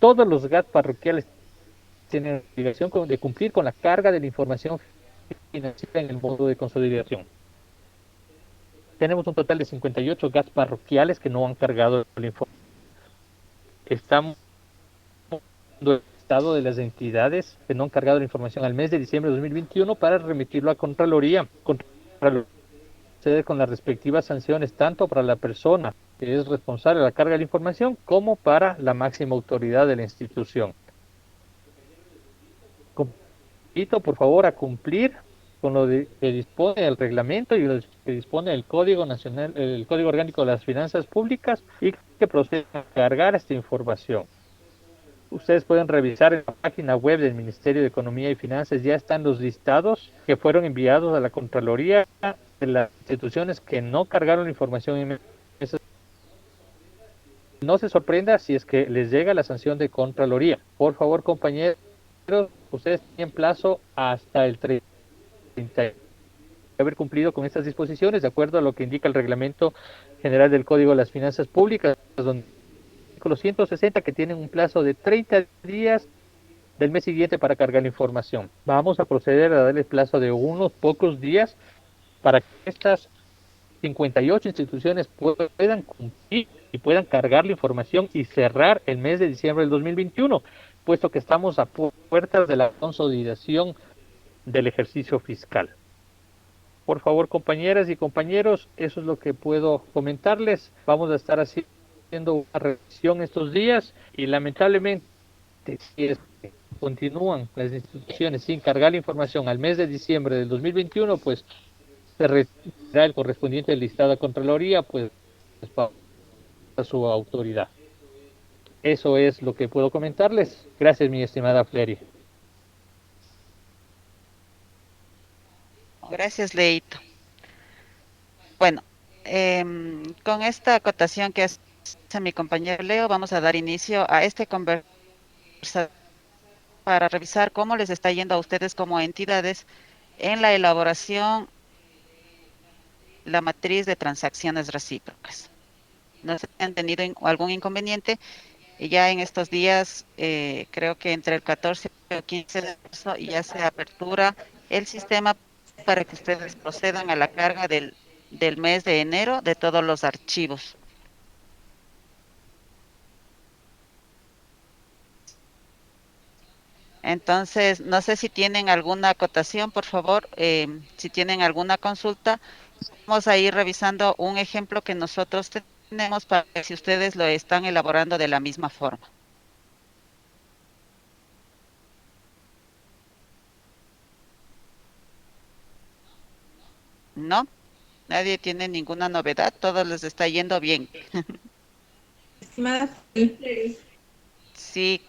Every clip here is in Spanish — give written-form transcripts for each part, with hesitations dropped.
Todos los GAT parroquiales tienen obligación de cumplir con la carga de la información financiera en el modo de consolidación. Tenemos un total de 58 GAT parroquiales que no han cargado el informe. Estamos en el estado de las entidades que no han cargado la información al mes de diciembre de 2021 para remitirlo a Contraloría. Contraloría procede con las respectivas sanciones tanto para la persona que es responsable de la carga de la información como para la máxima autoridad de la institución. Invito, por favor, a cumplir con lo que dispone el reglamento y lo que dispone el Código Nacional, el Código Orgánico de las Finanzas Públicas y que procedan a cargar esta información. Ustedes pueden revisar en la página web del Ministerio de Economía y Finanzas, ya están los listados que fueron enviados a la Contraloría de las instituciones que no cargaron la información en esas. No se sorprenda si es que les llega la sanción de Contraloría. Por favor, compañeros, ustedes tienen plazo hasta el 30 de haber cumplido con estas disposiciones, de acuerdo a lo que indica el Reglamento General del Código de las Finanzas Públicas, donde artículo 160 que tienen un plazo de 30 días del mes siguiente para cargar la información. Vamos a proceder a darle plazo de unos pocos días para que estas 58 instituciones puedan cumplir y puedan cargar la información y cerrar el mes de diciembre del 2021, puesto que estamos a puertas de la consolidación del ejercicio fiscal. Por favor, compañeras y compañeros, eso es lo que puedo comentarles. Vamos a estar haciendo una revisión estos días y lamentablemente, si es que continúan las instituciones sin cargar la información al mes de diciembre del 2021, pues se retirará el correspondiente listado a Contraloría, pues para su autoridad. Eso es lo que puedo comentarles. Gracias, mi estimada Flery. Gracias, Leito. Bueno, con esta acotación que hace mi compañero Leo, vamos a dar inicio a este conversatorio para revisar cómo les está yendo a ustedes como entidades en la elaboración, la matriz de transacciones recíprocas. No sé si han tenido algún inconveniente y ya en estos días, creo que entre el 14 o 15 de marzo ya se apertura el sistema para que ustedes procedan a la carga del mes de enero de todos los archivos. Entonces, no sé si tienen alguna acotación, por favor, si tienen alguna consulta, vamos a ir revisando un ejemplo que nosotros tenemos para ver si ustedes lo están elaborando de la misma forma. ¿No? Nadie tiene ninguna novedad, todos les está yendo bien. Estimada, sí. Sí,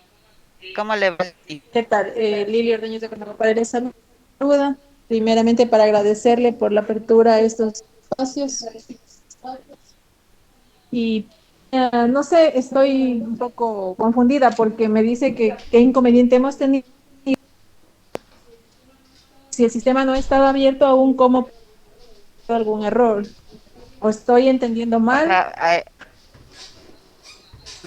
¿cómo le va? ¿Qué tal? Lili Ordóñez de Cornacopa les saluda. Primeramente para agradecerle por la apertura a estos espacios. Y no sé, estoy un poco confundida porque me dice que qué inconveniente hemos tenido. Si el sistema no ha estado abierto aún, ¿cómo puede haber algún error? ¿O estoy entendiendo mal? Ajá,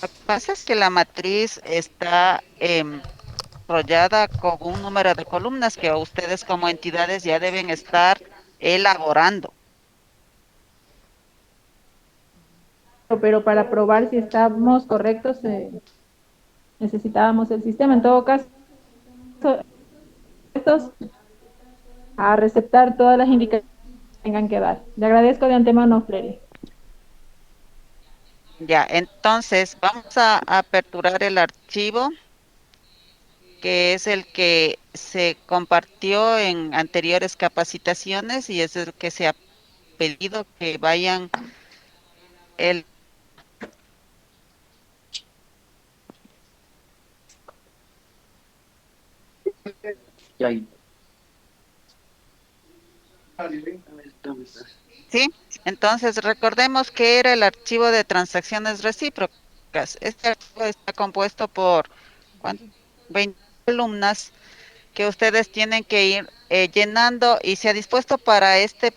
lo que pasa es que la matriz está enrollada con un número de columnas que ustedes como entidades ya deben estar elaborando. Pero para probar si estamos correctos, necesitábamos el sistema. En todo caso, estos a receptar todas las indicaciones que tengan que dar. Le agradezco de antemano, Fleri. Ya, entonces vamos a aperturar el archivo, que es el que se compartió en anteriores capacitaciones y es el que se ha pedido que vayan el ¿sí? Entonces, recordemos que era el archivo de transacciones recíprocas. Este archivo está compuesto por 20 columnas que ustedes tienen que ir llenando y se ha dispuesto para esta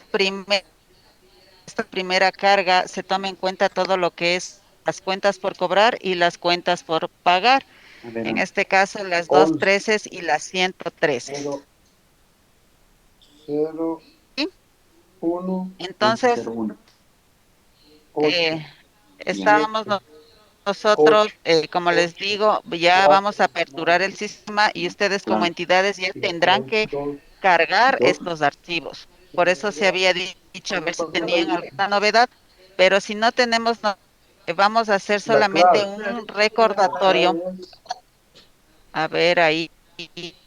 primera carga, se tome en cuenta todo lo que es las cuentas por cobrar y las cuentas por pagar. A ver, En este caso, las 11, 213 y las 113. 0, 0, ¿Sí? 1, Entonces, 01, 8, estábamos 7, nosotros, 8, como les 8, digo, ya 4, vamos a aperturar 9, el sistema y ustedes como claro, entidades ya tendrán que 52, cargar 2, estos archivos. Por eso se había dicho a ver si tenían alguna novedad, pero si no tenemos, vamos a hacer la solamente clave. un La recordatorio. clave es A ver, ahí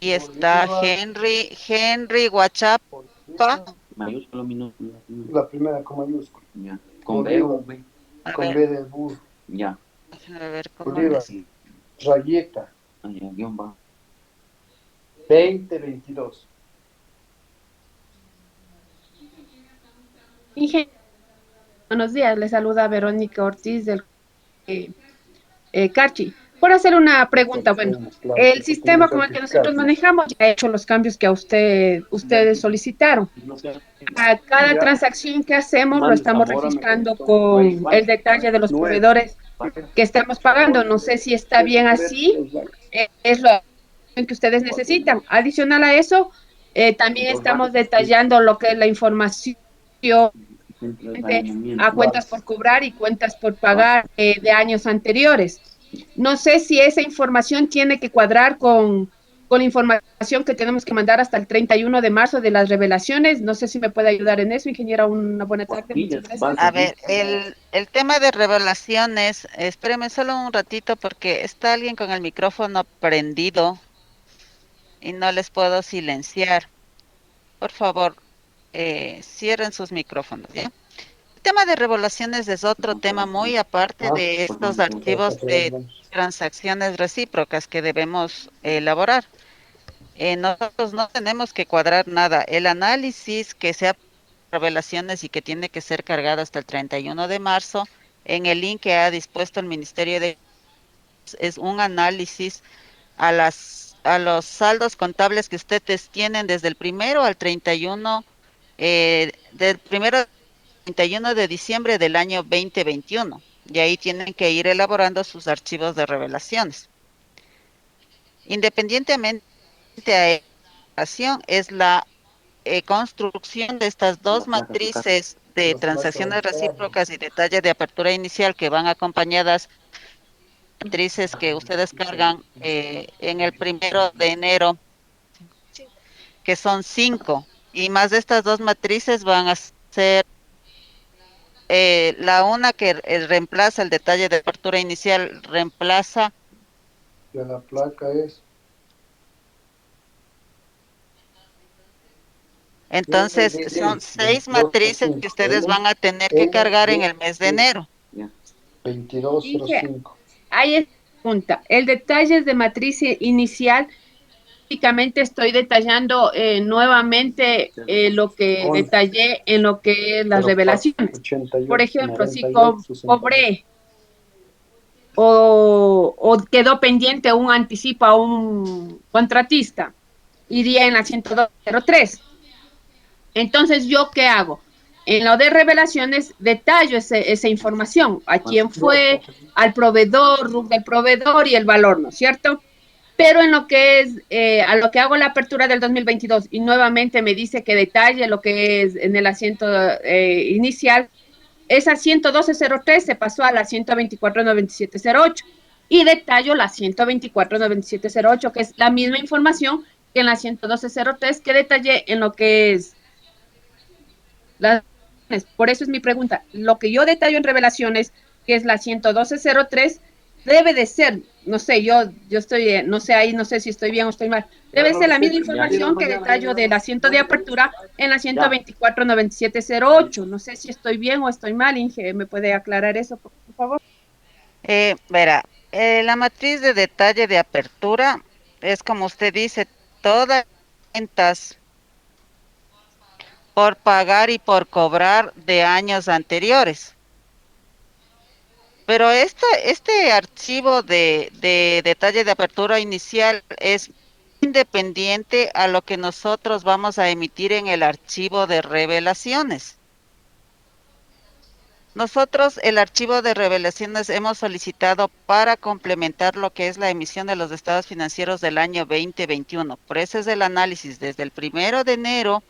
está Bolívar, Henry Guachapa. Bolívar, mayúscula, minúscula. La primera con mayúscula. Ya. Con B o V. A Con ver, B de burro. Ya. déjenme ver cómo Bolívar, les... rayeta, ya, guión bajo. 2022. Ingeniero, buenos días. Le saluda Verónica Ortiz del Carchi. Por hacer una pregunta, bueno, Actualicemos, claro, el porque tiene un sistema con el que nosotros certificado. manejamos ya ha hecho los cambios que ustedes solicitaron. A cada Ya, transacción que hacemos lo Mande estamos Zamora me registrando comentó. con el detalle de los 9. proveedores que estamos pagando. No sé si está bien así, es lo que ustedes necesitan. Adicional a eso, también estamos detallando lo que es la información a cuentas por cobrar y cuentas por pagar de años anteriores. No sé si esa información tiene que cuadrar con la información que tenemos que mandar hasta el 31 de marzo de las revelaciones. No sé si me puede ayudar en eso, ingeniera. Una buena tarde. Muchas gracias. A ver, el tema de revelaciones, espéreme solo un ratito porque está alguien con el micrófono prendido y no les puedo silenciar. Por favor, cierren sus micrófonos, ¿ya? El tema de revelaciones es otro tema muy aparte de estos archivos de transacciones recíprocas que debemos elaborar. Nosotros no tenemos que cuadrar nada. El análisis que sea revelaciones y que tiene que ser cargado hasta el 31 de marzo, en el link que ha dispuesto el Ministerio de es un análisis a los saldos contables que ustedes tienen desde el primero al 31, del primero al 31 de diciembre del año 2021. Y ahí tienen que ir elaborando sus archivos de revelaciones. Independientemente a elaboración, es la construcción de estas dos matrices de transacciones recíprocas y detalle de apertura inicial que van acompañadas de matrices que ustedes cargan en el 1 de enero, que son 5. Y más de estas dos matrices van a ser la una que reemplaza el detalle de apertura inicial, reemplaza. Ya la placa es. Entonces, son 6 matrices que ustedes van a tener que cargar en el mes de enero. 2205. Ahí es la pregunta. El detalle de matriz inicial, únicamente estoy detallando nuevamente lo que detallé en lo que es las 04, revelaciones. Por 88, ejemplo, si 98, 62. cobré o quedó pendiente un anticipo a un contratista, iría en la 10203. Entonces, ¿yo qué hago? En lo de revelaciones, detallo esa información, a quién fue, al proveedor, RUC del proveedor y el valor, ¿no es cierto? Pero en lo que es, a lo que hago la apertura del 2022 y nuevamente me dice que detalle lo que es en el asiento inicial, esa 112.03 se pasó a la 124.9708 y detallo la 124.9708, que es la misma información que en la 112.03 que detallé en lo que es las. Por eso es mi pregunta. Lo que yo detallo en revelaciones, que es la 112.03, debe de ser, no sé, yo estoy, no sé ahí, no sé si estoy bien o estoy mal, debe ser la misma información que detallo del asiento de apertura en la 124.9708. No sé si estoy bien o estoy mal, Inge, ¿me puede aclarar eso, por favor? Verá, la matriz de detalle de apertura es como usted dice, todas las cuentas por pagar y por cobrar de años anteriores. Pero este archivo de detalle de apertura inicial es independiente a lo que nosotros vamos a emitir en el archivo de revelaciones. Nosotros el archivo de revelaciones hemos solicitado para complementar lo que es la emisión de los estados financieros del año 2021. Por eso es el análisis desde el 1 de enero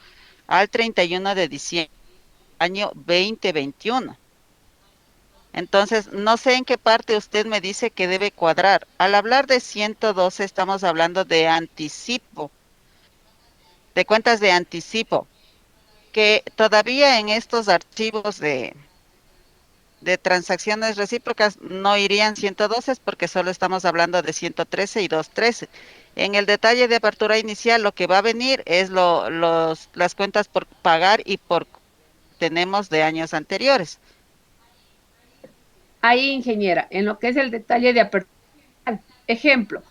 al 31 de diciembre del año 2021. Entonces, no sé en qué parte usted me dice que debe cuadrar. Al hablar de 112 estamos hablando de anticipo, de cuentas de anticipo, que todavía en estos archivos de transacciones recíprocas no irían 112 porque solo estamos hablando de 113 y 213. En el detalle de apertura inicial lo que va a venir es las cuentas por pagar y por tenemos de años anteriores. Ahí, ingeniera, en lo que es el detalle de apertura, ejemplo,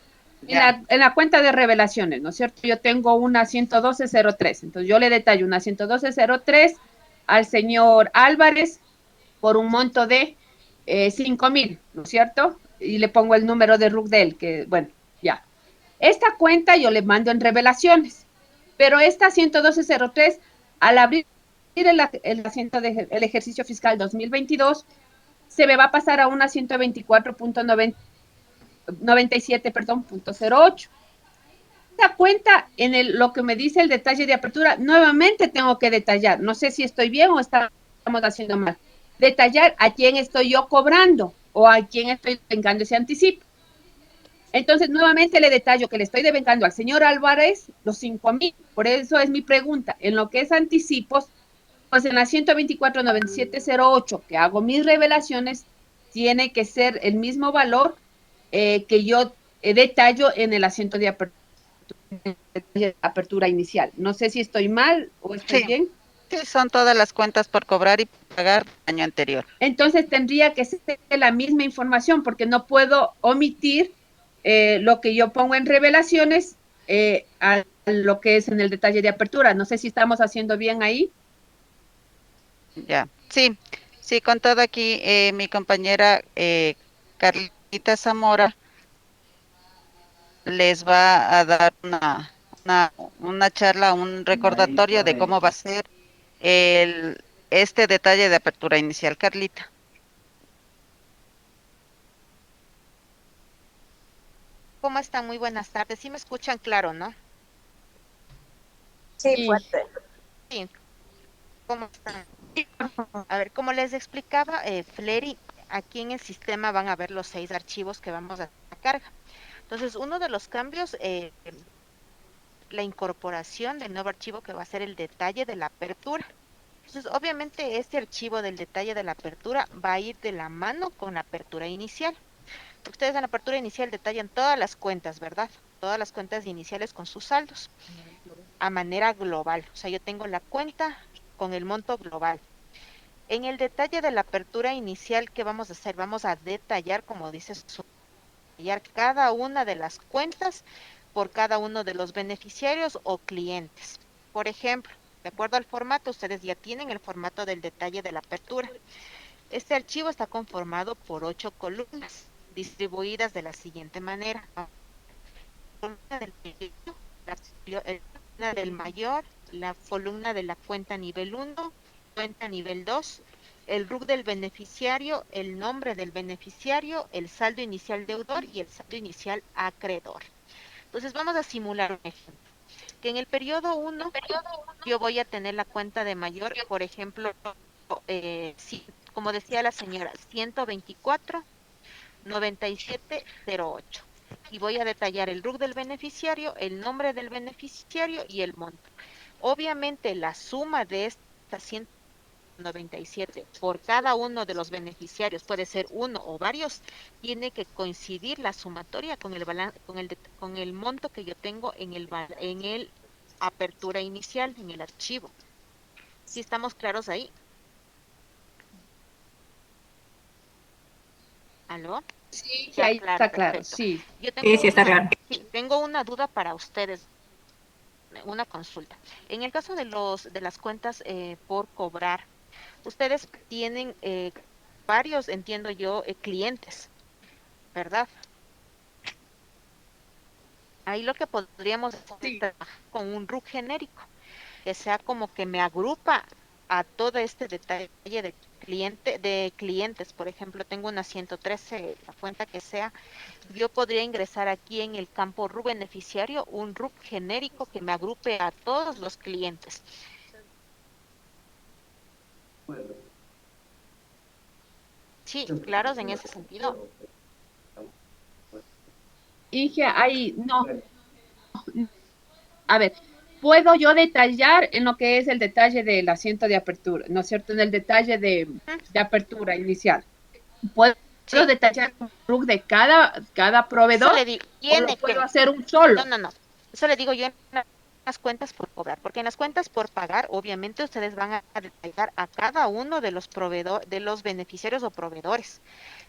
en la cuenta de revelaciones, ¿no es cierto? Yo tengo una 112.03, entonces yo le detallo una 112.03 al señor Álvarez por un monto de 5,000, ¿no es cierto? Y le pongo el número de RUC de él, que bueno, ya. Esta cuenta yo le mando en revelaciones, pero esta 112.03, al abrir el asiento del ejercicio fiscal 2022, se me va a pasar a una 124.97, perdón, punto 08. Esta cuenta, lo que me dice el detalle de apertura, nuevamente tengo que detallar. No sé si estoy bien o estamos haciendo mal. Detallar a quién estoy yo cobrando o a quién estoy vengando ese anticipo. Entonces, nuevamente le detallo que le estoy devengando al señor Álvarez los 5,000. Por eso es mi pregunta. En lo que es anticipos, pues en la 124.9708 que hago mis revelaciones, tiene que ser el mismo valor que yo detallo en el asiento de apertura inicial. No sé si estoy mal o estoy bien. Sí, son todas las cuentas por cobrar y pagar el año anterior. Entonces tendría que ser la misma información porque no puedo omitir lo que yo pongo en revelaciones a lo que es en el detalle de apertura. No sé si estamos haciendo bien ahí. Ya, sí, sí, con todo aquí mi compañera Carlita Zamora les va a dar una charla, un recordatorio de cómo va a ser este detalle de apertura inicial. Carlita. ¿Cómo están? Muy buenas tardes. Sí me escuchan claro, ¿no? Sí, fuerte. Sí. ¿Cómo están? A ver, como les explicaba, Fleri, aquí en el sistema van a ver los 6 archivos que vamos a cargar. Entonces, uno de los cambios, la incorporación del nuevo archivo que va a ser el detalle de la apertura. Entonces, obviamente, este archivo del detalle de la apertura va a ir de la mano con la apertura inicial. Ustedes en la apertura inicial detallan todas las cuentas, ¿verdad? Todas las cuentas iniciales con sus saldos a manera global. O sea, yo tengo la cuenta con el monto global. En el detalle de la apertura inicial, ¿qué vamos a hacer? Vamos a detallar, como dice, detallar cada una de las cuentas por cada uno de los beneficiarios o clientes. Por ejemplo, de acuerdo al formato, ustedes ya tienen el formato del detalle de la apertura. Este archivo está conformado por 8 columnas, distribuidas de la siguiente manera. La columna del mayor, la columna de la cuenta nivel 1, cuenta nivel 2, el RUC del beneficiario, el nombre del beneficiario, el saldo inicial deudor y el saldo inicial acreedor. Entonces vamos a simular un ejemplo. Que en el periodo 1 yo voy a tener la cuenta de mayor, por ejemplo, como decía la señora, 124.9708. Y voy a detallar el RUC del beneficiario, el nombre del beneficiario y el monto. Obviamente la suma de estas 197 por cada uno de los beneficiarios, puede ser uno o varios, tiene que coincidir la sumatoria con el monto que yo tengo en el apertura inicial, en el archivo. ¿Sí estamos claros ahí? ¿Aló? Sí, ahí está claro, sí. Yo tengo sí, está claro. Sí, tengo una duda para ustedes, una consulta. En el caso de las cuentas por cobrar, ustedes tienen varios, entiendo yo, clientes, ¿verdad? Ahí lo que podríamos hacer es trabajar con un RUC genérico, que sea como que me agrupa a todo este detalle de de clientes, por ejemplo, tengo una 113, la cuenta que sea, yo podría ingresar aquí en el campo RUC beneficiario un RUC genérico que me agrupe a todos los clientes. Sí, claro, en ese sentido. Inge, ahí, no, a ver, puedo yo detallar en lo que es el detalle del asiento de apertura, ¿no es cierto? En el detalle de apertura inicial. ¿Puedo Sí, detallar un RUC de cada eso proveedor le digo, o lo tiene puedo que, hacer un solo? no, eso le digo yo en las cuentas por cobrar, porque en las cuentas por pagar, obviamente ustedes van a detallar a cada uno de los proveedores, de los beneficiarios o proveedores,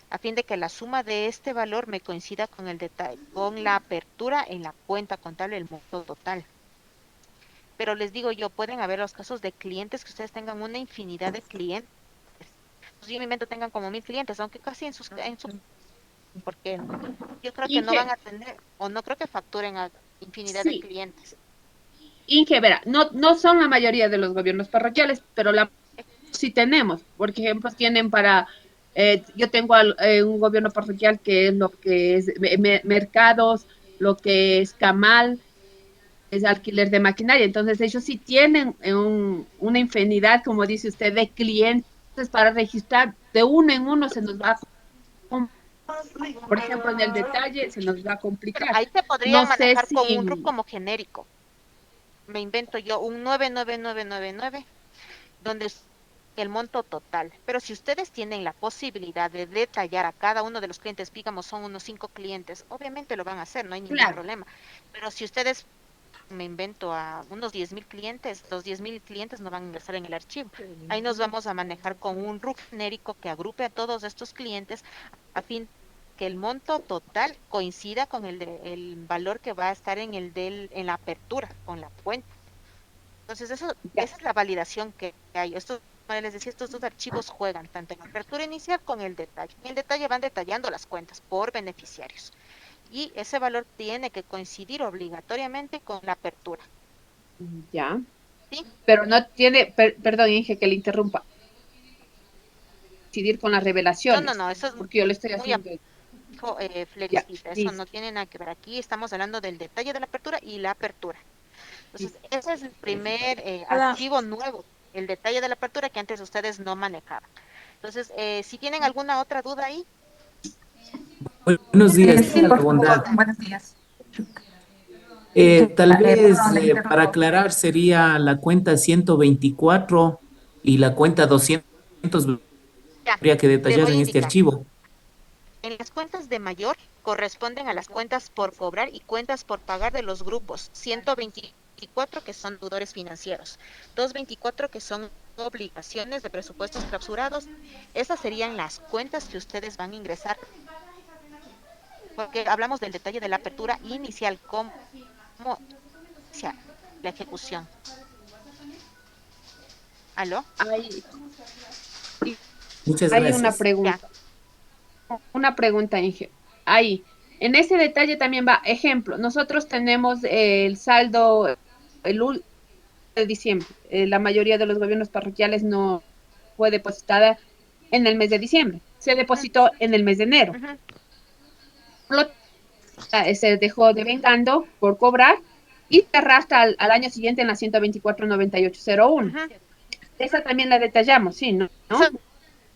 a fin de que la suma de este valor me coincida con el detalle, con la apertura en la cuenta contable, el monto total. Pero les digo yo, pueden haber los casos de clientes que ustedes tengan una infinidad de clientes. Pues yo me invento tengan como 1000 clientes, aunque casi en su, porque yo creo que no van Inge, a tener, o no creo que facturen a infinidad de sí, clientes. Inge, verá, no son la mayoría de los gobiernos parroquiales, pero sí tenemos. Por ejemplo, tienen yo tengo un gobierno parroquial que es lo que es mercados, lo que es camal, es alquiler de maquinaria. Entonces, ellos sí tienen una infinidad, como dice usted, de clientes para registrar. De uno en uno se nos va por ejemplo, en el detalle se nos va a Pero complicar. ahí se No podrían sé manejar con un RUC si, como genérico. Me invento yo un 99999, donde es el monto total. Pero si ustedes tienen la posibilidad de detallar a cada uno de los clientes, digamos son unos 5 clientes, obviamente lo van a hacer, no hay ningún claro, problema. Pero si ustedes, me invento a unos 10.000 clientes, los 10.000 clientes no van a ingresar en el archivo. Ahí nos vamos a manejar con un RUC genérico que agrupe a todos estos clientes a fin que el monto total coincida con el valor que va a estar en la apertura, con la cuenta. Entonces, ya. esa es la validación que hay. Como les decía, estos dos archivos juegan tanto en la apertura inicial con el detalle. En el detalle van detallando las cuentas por beneficiarios. Y ese valor tiene que coincidir obligatoriamente con la apertura. Ya. ¿Sí? Pero no tiene, perdón, Inge, que le interrumpa, decidir con las revelaciones, No, eso es porque yo le estoy muy haciendo, abajo, ya, Felicita. Eso listo, no tiene nada que ver aquí. Estamos hablando del detalle de la apertura y la apertura. Entonces, listo. ese es el primer Hola, archivo nuevo, el detalle de la apertura que antes ustedes no manejaban. Entonces, si tienen alguna otra duda ahí, Buenos días, sí, tenga la por favor. bondad. Buenos días. Tal vez Perdón, le para interrumpo. aclarar sería la cuenta 124 y la cuenta 200 Ya, habría que le detallar voy a en este indicar. archivo. En las cuentas de mayor corresponden a las cuentas por cobrar y cuentas por pagar de los grupos 124 que son deudores financieros, 224 que son obligaciones de presupuestos clausurados. Esas serían las cuentas que ustedes van a ingresar, porque hablamos del detalle de la apertura inicial, cómo inicia la ejecución. ¿Aló? Hay, Muchas hay gracias. Ya. una pregunta, Inge. Ahí, en ese detalle también va, ejemplo, nosotros tenemos el saldo, de diciembre. La mayoría de los gobiernos parroquiales no fue depositada en el mes de diciembre, se Ujú, depositó en el mes de enero. ujú, Se dejó devengando por cobrar y se arrastra al año siguiente en la 124-9801. ujú. Esa también la detallamos, sí, ¿no? Eso,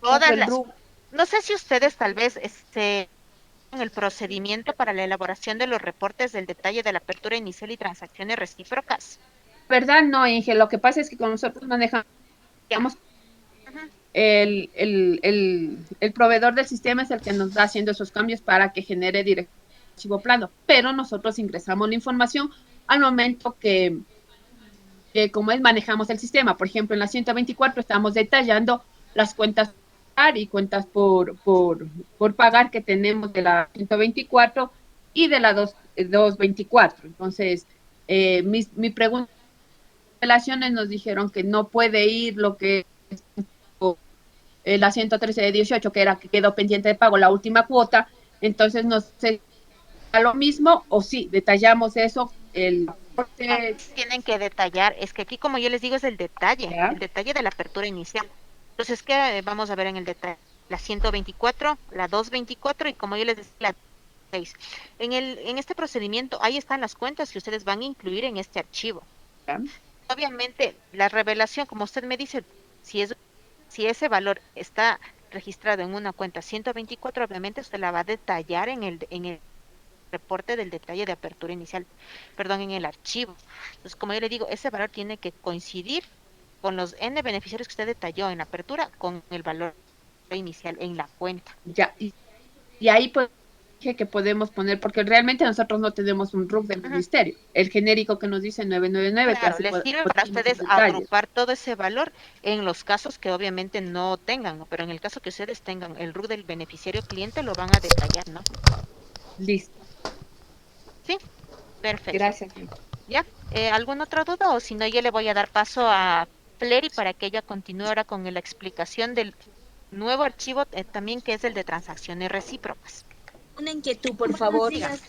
Bajo todas el las. RU. No sé si ustedes tal vez en el procedimiento para la elaboración de los reportes del detalle de la apertura inicial y transacciones recíprocas. ¿Verdad? No, Inge, lo que pasa es que con nosotros manejamos Ya. Ujú. el proveedor del sistema es el que nos va haciendo esos cambios para que genere directo archivo plano, pero nosotros ingresamos la información al momento que como es, manejamos el sistema. Por ejemplo, en la 124 estamos detallando las cuentas y cuentas por pagar que tenemos de la 124 y de la 224. Entonces, mi pregunta, relaciones nos dijeron que no puede ir lo que es la 113 de 18, que era que quedó pendiente de pago la última cuota. Entonces, no sé a lo mismo o sí, detallamos eso, el Ah, aporte, tienen que detallar, es que aquí como yo les digo es ¿ya? el detalle de la apertura inicial. Entonces, ¿qué vamos a ver en el detalle? La 124, la 224 y como yo les decía, la 6. En este procedimiento, ahí están las cuentas que ustedes van a incluir en este archivo. ¿Ya? Obviamente, la revelación, como usted me dice, si es, si ese valor está registrado en una cuenta 124, obviamente usted la va a detallar en el reporte del detalle de apertura inicial, perdón, en el archivo. Entonces, como yo le digo, ese valor tiene que coincidir con los N beneficiarios que usted detalló en la apertura con el valor inicial en la cuenta. Ya, y ahí pues dije que podemos poner, porque realmente nosotros no tenemos un RUC del Ujú. ministerio, el genérico que nos dice 999, que Claro, así les sirve para podemos ustedes detalles. agrupar todo ese valor en los casos que obviamente no tengan, ¿no? Pero en el caso que ustedes tengan el RUC del beneficiario cliente, lo van a detallar, ¿no? Listo, Sí, perfecto. gracias. ¿Ya? ¿Alguna otra duda? O si no, yo le voy a dar paso a Flery para que ella continúe ahora con la explicación del nuevo archivo también que es el de transacciones recíprocas. Una inquietud, por Buenos favor. días.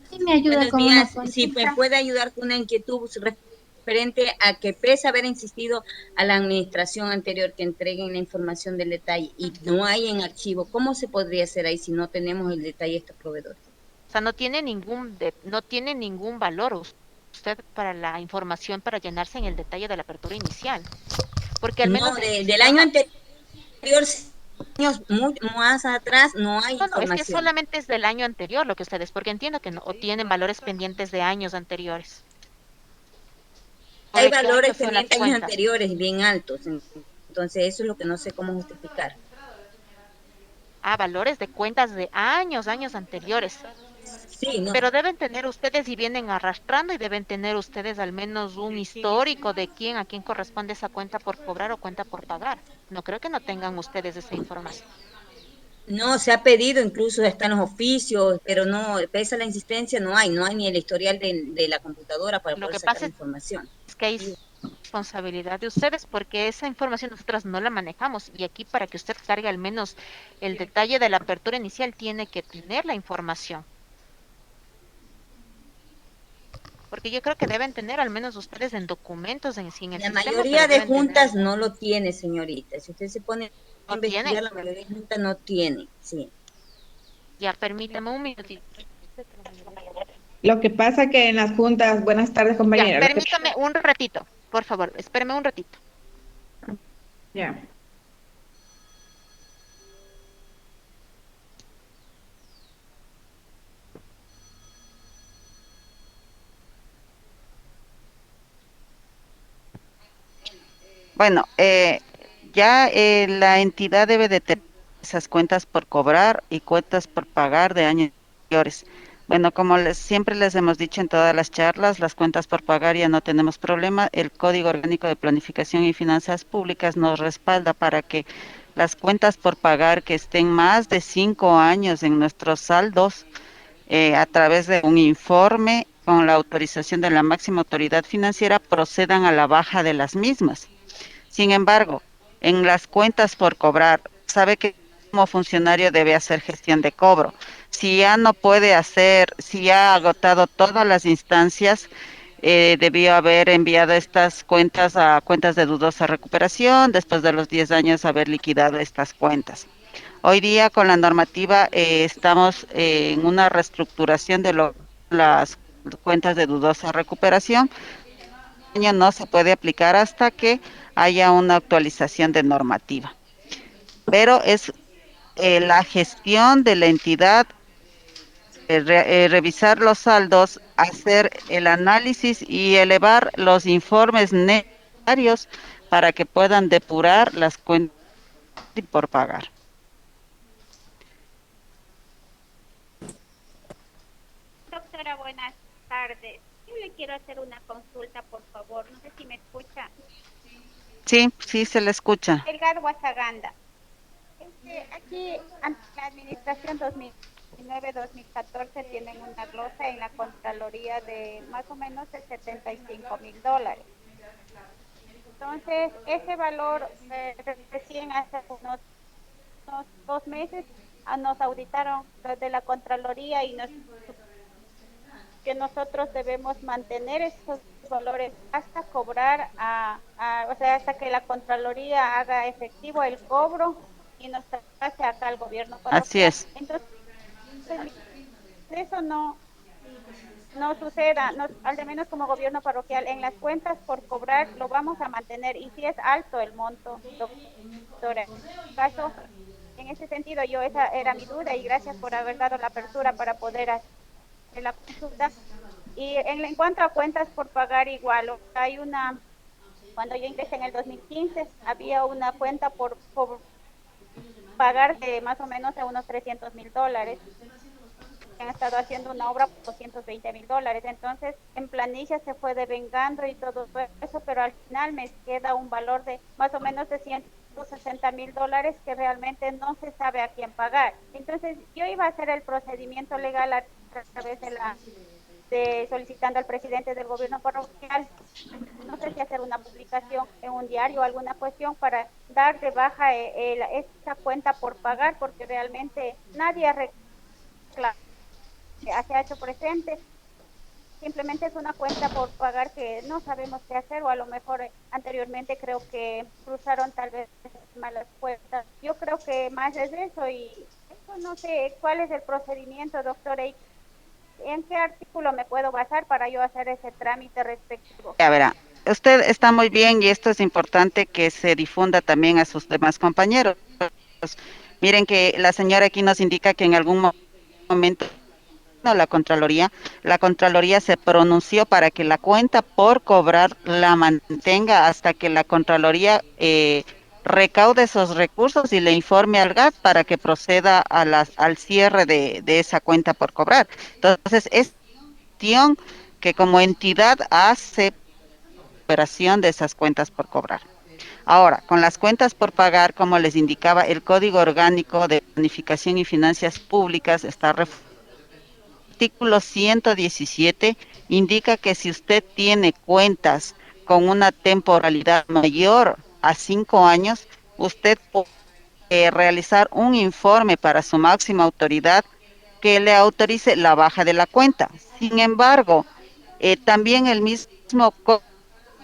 Sí, me ayuda Buenos con una días. Si me consulta. puede ayudar con una inquietud referente a que pese a haber insistido a la administración anterior que entreguen la información del detalle y no hay en archivo, ¿cómo se podría hacer ahí si no tenemos el detalle de estos proveedores? O sea, no tiene ningún valor usted para la información para llenarse en el detalle de la apertura inicial. Porque al No, menos en el del año sistema, anterior, años muy más atrás, no hay no, es que información. solamente es del año anterior lo que ustedes, porque entiendo que no, o tienen valores pendientes de años anteriores. ¿O Hay de qué año valores son las pendientes de años cuentas? anteriores bien altos. Entonces, eso es lo que no sé cómo justificar. Ah, valores de cuentas de años anteriores. Sí, no. Pero deben tener ustedes y vienen arrastrando y deben tener ustedes al menos un histórico de a quién corresponde esa cuenta por cobrar o cuenta por pagar. No creo que no tengan ustedes esa información. No, se ha pedido, incluso está en los oficios, pero no, pese a la insistencia, no hay ni el historial de la computadora para Lo poder que sacar pasa la información. es que hay responsabilidad de ustedes porque esa información nosotras no la manejamos y aquí para que usted cargue al menos el detalle de la apertura inicial tiene que tener la información. Porque yo creo que deben tener al menos ustedes en documentos en el La sistema, pero mayoría de deben tener juntas algún. no lo tiene, señorita. Si usted se pone a No tienen. investigar, la mayoría de juntas no tiene, sí. Ya, permítame un minutito. Lo que pasa que en las juntas, buenas tardes Ya, compañera, permítame un ratito, por favor, espéreme un ratito. ya. Bueno, ya la entidad debe de tener esas cuentas por cobrar y cuentas por pagar de años anteriores. Bueno, como siempre les hemos dicho en todas las charlas, las cuentas por pagar ya no tenemos problema. El Código Orgánico de Planificación y Finanzas Públicas nos respalda para que las cuentas por pagar que estén más de 5 años en nuestros saldos, a través de un informe con la autorización de la máxima autoridad financiera, procedan a la baja de las mismas. Sin embargo, en las cuentas por cobrar, sabe que como funcionario debe hacer gestión de cobro. Si ya no puede hacer, si ya ha agotado todas las instancias, debió haber enviado estas cuentas a cuentas de dudosa recuperación, después de los 10 años haber liquidado estas cuentas. Hoy día con la normativa estamos en una reestructuración de las cuentas de dudosa recuperación. Año no se puede aplicar hasta que haya una actualización de normativa. Pero es la gestión de la entidad, revisar los saldos, hacer el análisis y elevar los informes necesarios para que puedan depurar las cuentas por pagar. Doctora, buenas tardes. Yo le quiero hacer una consulta, por favor. No sé si me escucha. Sí, sí se le escucha. Edgar Guasaganda. Aquí, ante la administración 2009-2014, tienen una glosa en la Contraloría de más o menos de $75,000. Entonces, ese valor recién hace unos 2 meses nos auditaron desde la Contraloría y nos que nosotros debemos mantener esos valores hasta cobrar, o sea, hasta que la Contraloría haga efectivo el cobro y nos pase acá al gobierno Así parroquial. es. Entonces, eso no suceda, al menos como gobierno parroquial, en las cuentas por cobrar lo vamos a mantener, y si es alto el monto, doctora. En caso, en ese sentido, esa era mi duda, y gracias por haber dado la apertura para poder hacer la consulta. Y en cuanto a cuentas por pagar, igual, hay cuando yo ingresé en el 2015, había una cuenta por pagar de más o menos a unos $300,000. Han estado haciendo una obra por $220,000. Entonces, en planilla se fue devengando y todo eso, pero al final me queda un valor de más o menos de $160,000 que realmente no se sabe a quién pagar. Entonces, yo iba a hacer el procedimiento legal a través de solicitando al presidente del gobierno parroquial, no sé si hacer una publicación en un diario o alguna cuestión para dar de baja esta cuenta por pagar, porque realmente nadie se ha hecho presente. Simplemente es una cuenta por pagar que no sabemos qué hacer, o a lo mejor anteriormente creo que cruzaron tal vez malas cuentas. Yo creo que más es eso, y eso no sé cuál es el procedimiento, doctora. ¿En qué artículo me puedo basar para yo hacer ese trámite respectivo? Ya verá, usted está muy bien y esto es importante que se difunda también a sus demás compañeros. Miren que la señora aquí nos indica que en algún momento la Contraloría se pronunció para que la cuenta por cobrar la mantenga hasta que la Contraloría recaude esos recursos y le informe al GAT para que proceda al cierre de esa cuenta por cobrar. Entonces, es cuestión que como entidad hace operación de esas cuentas por cobrar. Ahora, con las cuentas por pagar, como les indicaba, el Código Orgánico de Planificación y Finanzas Públicas está artículo 117 indica que si usted tiene cuentas con una temporalidad mayor a 5 años, usted puede realizar un informe para su máxima autoridad que le autorice la baja de la cuenta. Sin embargo, también el mismo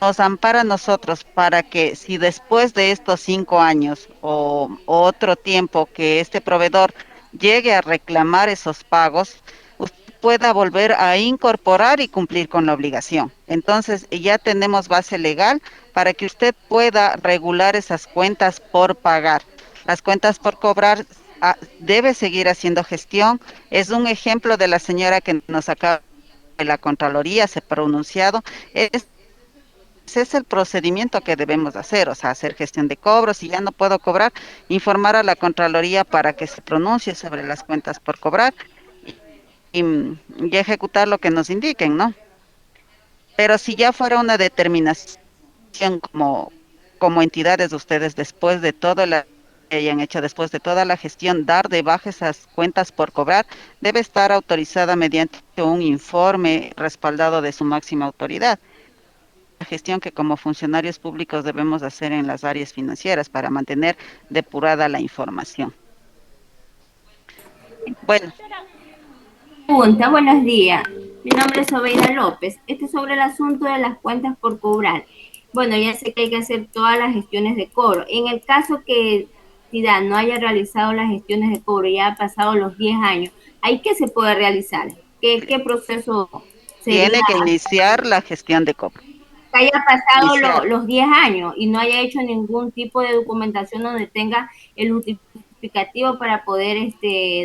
nos ampara a nosotros para que si después de estos 5 años o otro tiempo que este proveedor llegue a reclamar esos pagos, usted pueda volver a incorporar y cumplir con la obligación. Entonces ya tenemos base legal para que usted pueda regular esas cuentas por pagar. Las cuentas por cobrar debe seguir haciendo gestión. Es un ejemplo de la señora que nos acaba de la Contraloría, se ha pronunciado. Ese es el procedimiento que debemos hacer, o sea, hacer gestión de cobros. Si ya no puedo cobrar, informar a la Contraloría para que se pronuncie sobre las cuentas por cobrar y ejecutar lo que nos indiquen, ¿no? Pero si ya fuera una determinación como entidades de ustedes, después de todo lo que hayan hecho, después de toda la gestión, dar de baja esas cuentas por cobrar, debe estar autorizada mediante un informe respaldado de su máxima autoridad. Gestión que como funcionarios públicos debemos hacer en las áreas financieras para mantener depurada la información. Bueno. Pregunta, buenos días. Mi nombre es Obeida López. Este es sobre el asunto de las cuentas por cobrar. Bueno, ya sé que hay que hacer todas las gestiones de cobro. En el caso que entidad no haya realizado las gestiones de cobro, ya ha pasado los 10 años, ¿ahí qué se puede realizar? ¿Qué proceso sería? Tiene que iniciar la gestión de cobro. Que haya pasado los 10 años y no haya hecho ningún tipo de documentación donde tenga el justificativo para poder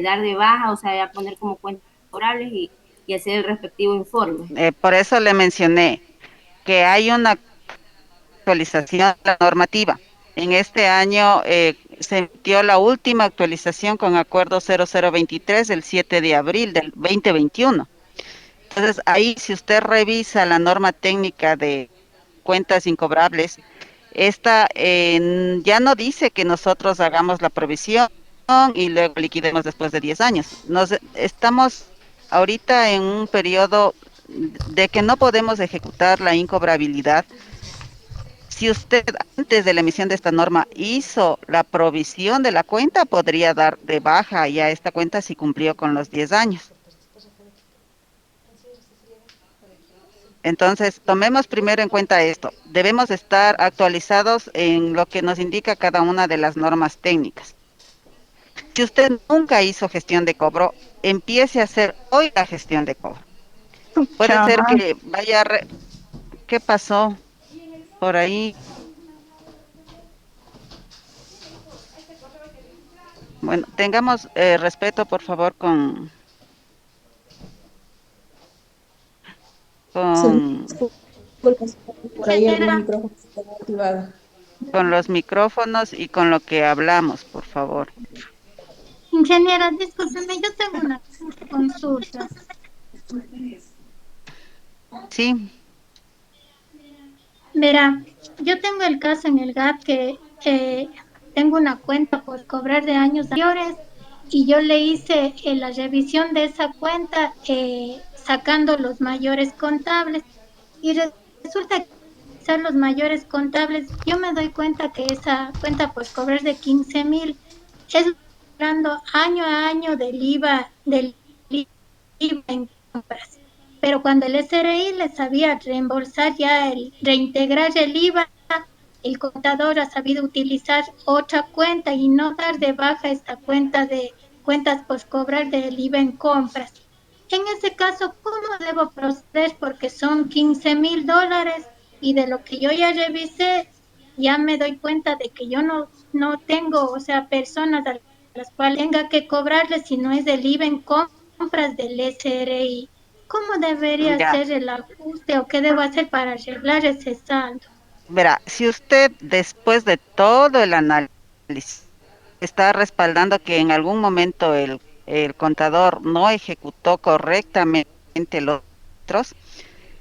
dar de baja, o sea, poner como cuentas cobrables y hacer el respectivo informe. Por eso le mencioné que hay una actualización de la normativa. En este año se emitió la última actualización con acuerdo 0023 del 7 de abril del 2021. Entonces, ahí si usted revisa la norma técnica de cuentas incobrables, esta ya no dice que nosotros hagamos la provisión y luego liquidemos después de 10 años. Estamos ahorita en un periodo de que no podemos ejecutar la incobrabilidad. Si usted antes de la emisión de esta norma hizo la provisión de la cuenta, podría dar de baja ya esta cuenta si cumplió con los 10 años. Entonces, tomemos primero en cuenta esto. Debemos estar actualizados en lo que nos indica cada una de las normas técnicas. Si usted nunca hizo gestión de cobro, empiece a hacer hoy la gestión de cobro. Puede ser que vaya... ¿Qué pasó por ahí? Bueno, tengamos respeto, por favor, con Por ahí algún micrófono está activado. con los micrófonos y con lo que hablamos, por favor. Ingeniera, discúlpeme, yo tengo una consulta. Sí. Verá, yo tengo el caso en el GAP que tengo una cuenta por cobrar de años anteriores y yo le hice la revisión de esa cuenta sacando los mayores contables y resulta que ser los mayores contables, yo me doy cuenta que esa cuenta por cobrar de 15,000 es cobrando año a año del IVA en compras. Pero cuando el SRI le sabía reembolsar ya reintegrar el IVA, el contador ha sabido utilizar otra cuenta y no dar de baja esta cuenta de cuentas por cobrar del IVA en compras. En ese caso, ¿cómo debo proceder? Porque son $15,000 y de lo que yo ya revisé, ya me doy cuenta de que yo no tengo, o sea, personas a las cuales tenga que cobrarles si no es del IVA en compras del SRI. ¿Cómo debería Ya. ser el ajuste o qué debo hacer para arreglar ese saldo? Verá, si usted después de todo el análisis está respaldando que en algún momento el contador no ejecutó correctamente los otros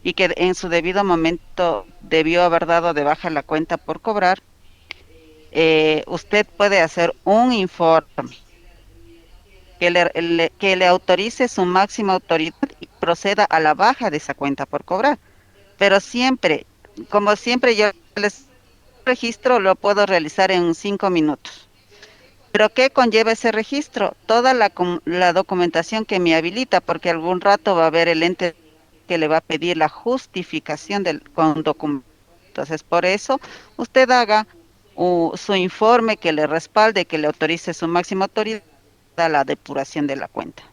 y que en su debido momento debió haber dado de baja la cuenta por cobrar, usted puede hacer un informe que le autorice su máxima autoridad y proceda a la baja de esa cuenta por cobrar. Pero siempre, como siempre yo les registro, lo puedo realizar en 5 minutos. ¿Pero qué conlleva ese registro? Toda la documentación que me habilita, porque algún rato va a haber el ente que le va a pedir la justificación con documento. Entonces, por eso, usted haga su informe que le respalde, que le autorice su máxima autoridad a la depuración de la cuenta.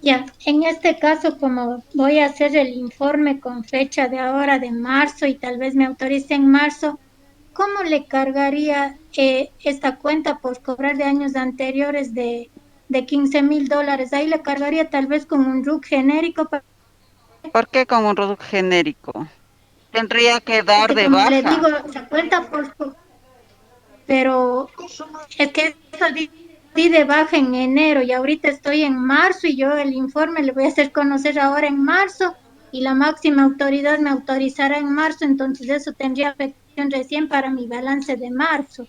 Ya, en este caso, como voy a hacer el informe con fecha de ahora de marzo y tal vez me autorice en marzo, ¿cómo le cargaría esta cuenta por cobrar de años anteriores de $15,000? Ahí le cargaría tal vez con un RUC genérico. ¿Por qué con un RUC genérico? Tendría que dar de como baja. le digo, la cuenta pero es que eso di de baja en enero y ahorita estoy en marzo y yo el informe le voy a hacer conocer ahora en marzo y la máxima autoridad me autorizará en marzo, entonces eso tendría afectación recién para mi balance de marzo.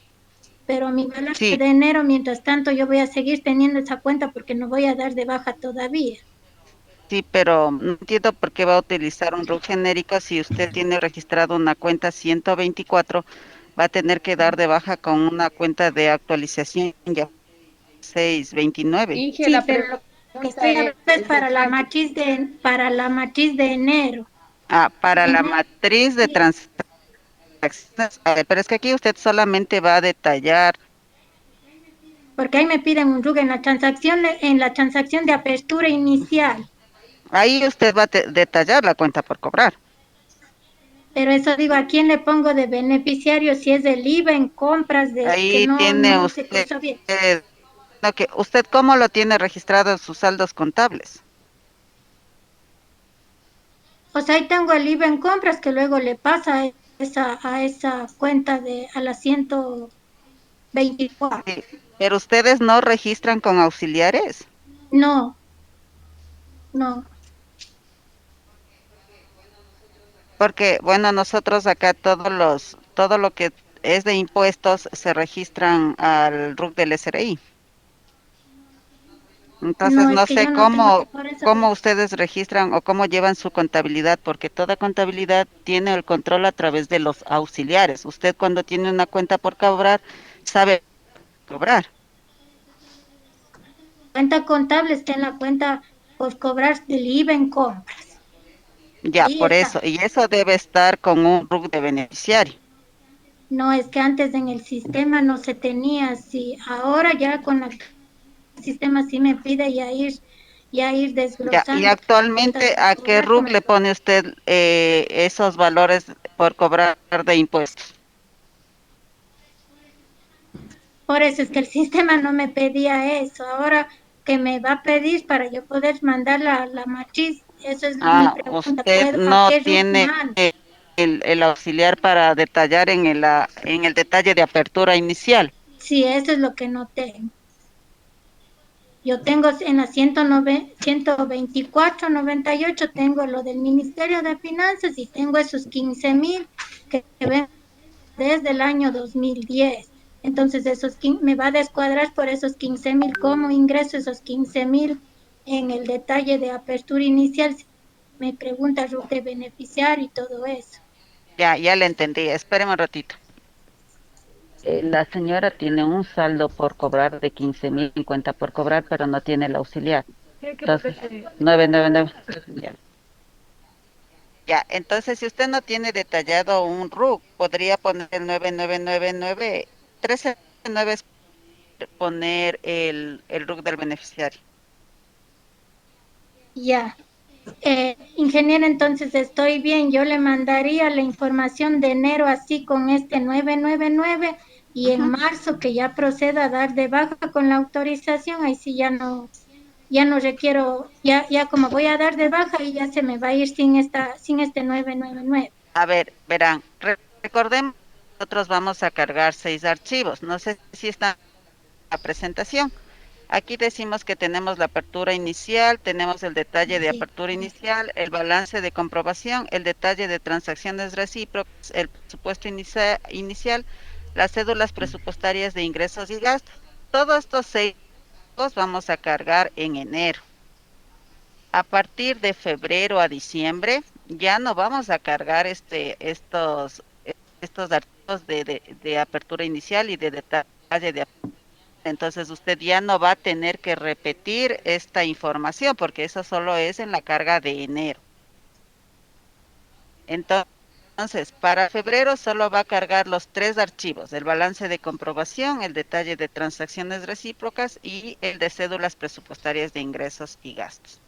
Pero mi balance de enero, mientras tanto, yo voy a seguir teniendo esa cuenta porque no voy a dar de baja todavía. Sí, pero no entiendo por qué va a utilizar un RUC genérico si usted tiene registrado una cuenta 124, va a tener que dar de baja con una cuenta de actualización ya 629. Sí, pero lo que estoy hablando es para la matriz de enero. Ah, para la matriz de transacciones. A ver, pero es que aquí usted solamente va a detallar. Porque ahí me piden un RUC en la transacción de apertura inicial. Ahí usted va a detallar la cuenta por cobrar. Pero eso digo, ¿a quién le pongo de beneficiario si es del IVA en compras de Ahí que tiene no se usted, puso bien? ¿usted cómo lo tiene registrado en sus saldos contables? O sea, ahí tengo el IVA en compras que luego le pasa a esa cuenta a la 124. Sí, pero ustedes no registran con auxiliares. No. Porque, bueno, nosotros acá todo lo que es de impuestos se registran al RUC del SRI. Entonces no sé cómo ustedes registran o cómo llevan su contabilidad, porque toda contabilidad tiene el control a través de los auxiliares. Usted cuando tiene una cuenta por cobrar, sabe cobrar. Cuenta contable está en la cuenta por cobrar del IVA en compras. Ya, Ahí por está. eso. Y eso debe estar con un RUC de beneficiario. No, es que antes en el sistema no se tenía así. Ahora ya con el sistema sí me pide ya ir Ya, y desglosando cuentas actualmente, por ¿a qué cobrar, RUC le pone usted esos valores por cobrar de impuestos? por eso es que el sistema no me pedía eso. Ahora que me va a pedir para yo poder mandar la matriz, eso es mi Ah, pregunta. usted ¿A no qué RUC tiene mando? el auxiliar para detallar en el detalle de apertura inicial. Sí, eso es lo que no tengo. Yo tengo en la 124, 98, tengo lo del Ministerio de Finanzas y tengo esos 15,000 que ven desde el año 2010. Entonces, me va a descuadrar por esos 15,000. ¿Cómo ingreso esos 15,000 en el detalle de apertura inicial? Me pregunta Ruth de beneficiario y todo eso. Ya le entendí. Espéreme un ratito. La señora tiene un saldo por cobrar de 15,000 en cuenta por cobrar, pero no tiene el auxiliar. Entonces, 999. Ya. Ya, entonces si usted no tiene detallado un RUC, podría poner el 9999, 13,9 es poner el RUC del beneficiario. Ya. Ingeniera, entonces estoy bien. Yo le mandaría la información de enero así con este 999 y en marzo que ya proceda a dar de baja con la autorización, ahí sí ya no requiero, ya como voy a dar de baja y ya se me va a ir sin este 999. A ver, verán, recordemos, nosotros vamos a cargar 6 archivos. No sé si está en la presentación. Aquí decimos que tenemos la apertura inicial, tenemos el detalle de Sí. apertura inicial, el balance de comprobación, el detalle de transacciones recíprocas, el presupuesto inicial, las cédulas presupuestarias de ingresos y gastos. Todos estos 6 los vamos a cargar en enero. A partir de febrero a diciembre ya no vamos a cargar estos archivos de apertura inicial y de detalle de. Entonces usted ya no va a tener que repetir esta información porque eso solo es en la carga de enero. Entonces, para febrero solo va a cargar los 3 archivos, el balance de comprobación, el detalle de transacciones recíprocas y el de cédulas presupuestarias de ingresos y gastos.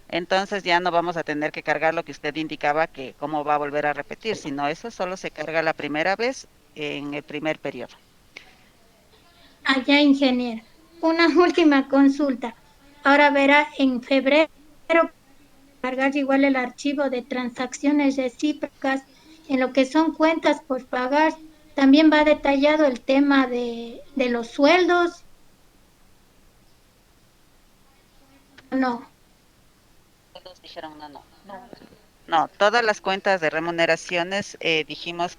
Entonces ya no vamos a tener que cargar lo que usted indicaba que cómo va a volver a repetir, sino eso solo se carga la primera vez en el primer periodo. Allá, ingeniera. Una última consulta. Ahora verá, en febrero cargar igual el archivo de transacciones recíprocas en lo que son cuentas por pagar. También va detallado el tema de los sueldos. No. Todos dijeron no, todas las cuentas de remuneraciones dijimos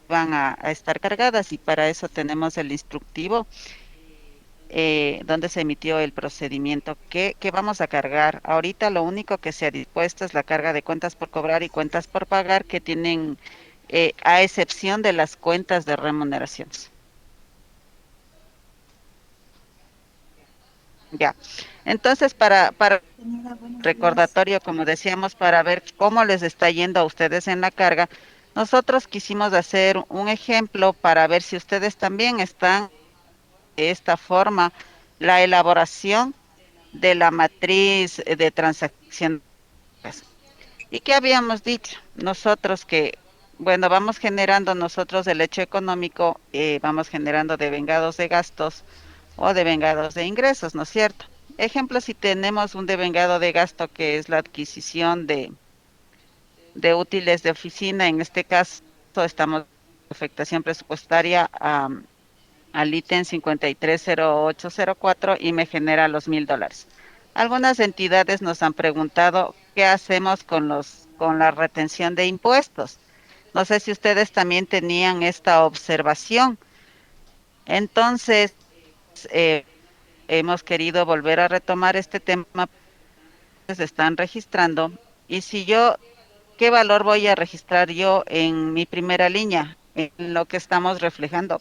van a estar cargadas y para eso tenemos el instructivo donde se emitió el procedimiento que vamos a cargar. Ahorita lo único que se ha dispuesto es la carga de cuentas por cobrar y cuentas por pagar que tienen, a excepción de las cuentas de remuneraciones. Ya, entonces para recordatorio, como decíamos, para ver cómo les está yendo a ustedes en la carga, nosotros quisimos hacer un ejemplo para ver si ustedes también están de esta forma la elaboración de la matriz de transacciones. ¿Y qué habíamos dicho? Nosotros que, bueno, vamos generando nosotros el hecho económico, vamos generando devengados de gastos o devengados de ingresos, ¿no es cierto? Ejemplo, si tenemos un devengado de gasto que es la adquisición de útiles de oficina, en este caso estamos en afectación presupuestaria al ítem 530804 y me genera los $1,000. Algunas entidades nos han preguntado qué hacemos con la retención de impuestos. No sé si ustedes también tenían esta observación. Entonces, hemos querido volver a retomar este tema, se están registrando. Y si yo, ¿qué valor voy a registrar yo en mi primera línea? En lo que estamos reflejando,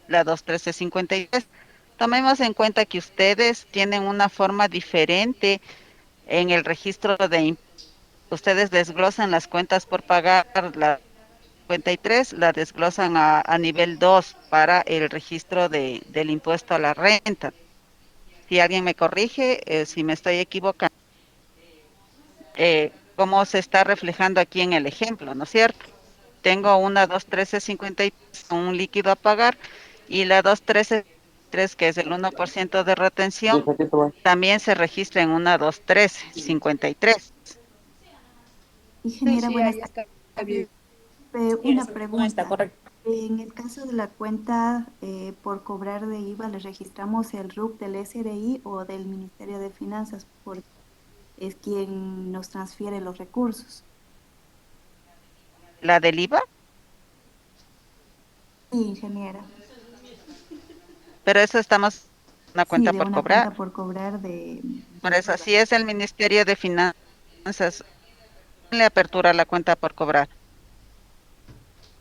la 21353. Tomemos en cuenta que ustedes tienen una forma diferente en el registro de impuestos ustedes desglosan las cuentas por pagar, la 53 la desglosan a nivel 2 para el registro del impuesto a la renta. Si alguien me corrige, si me estoy equivocando, cómo se está reflejando aquí en el ejemplo, ¿no es cierto? Tengo una 213.53 con un líquido a pagar y la 213.3, que es el 1% de retención, también se registra en una 213.53. Ingeniera, Sí, buenas ahí está tardes. bien. Una No está pregunta. correcto. En el caso de la cuenta por cobrar de IVA, ¿le registramos el RUC del SRI o del Ministerio de Finanzas? Porque es quien nos transfiere los recursos. ¿La del IVA? Sí, ingeniera. Pero eso estamos en una Sí, cuenta de por una cobrar. cuenta por cobrar de Por eso, IVA. si es el Ministerio de Finanzas, le apertura la cuenta por cobrar.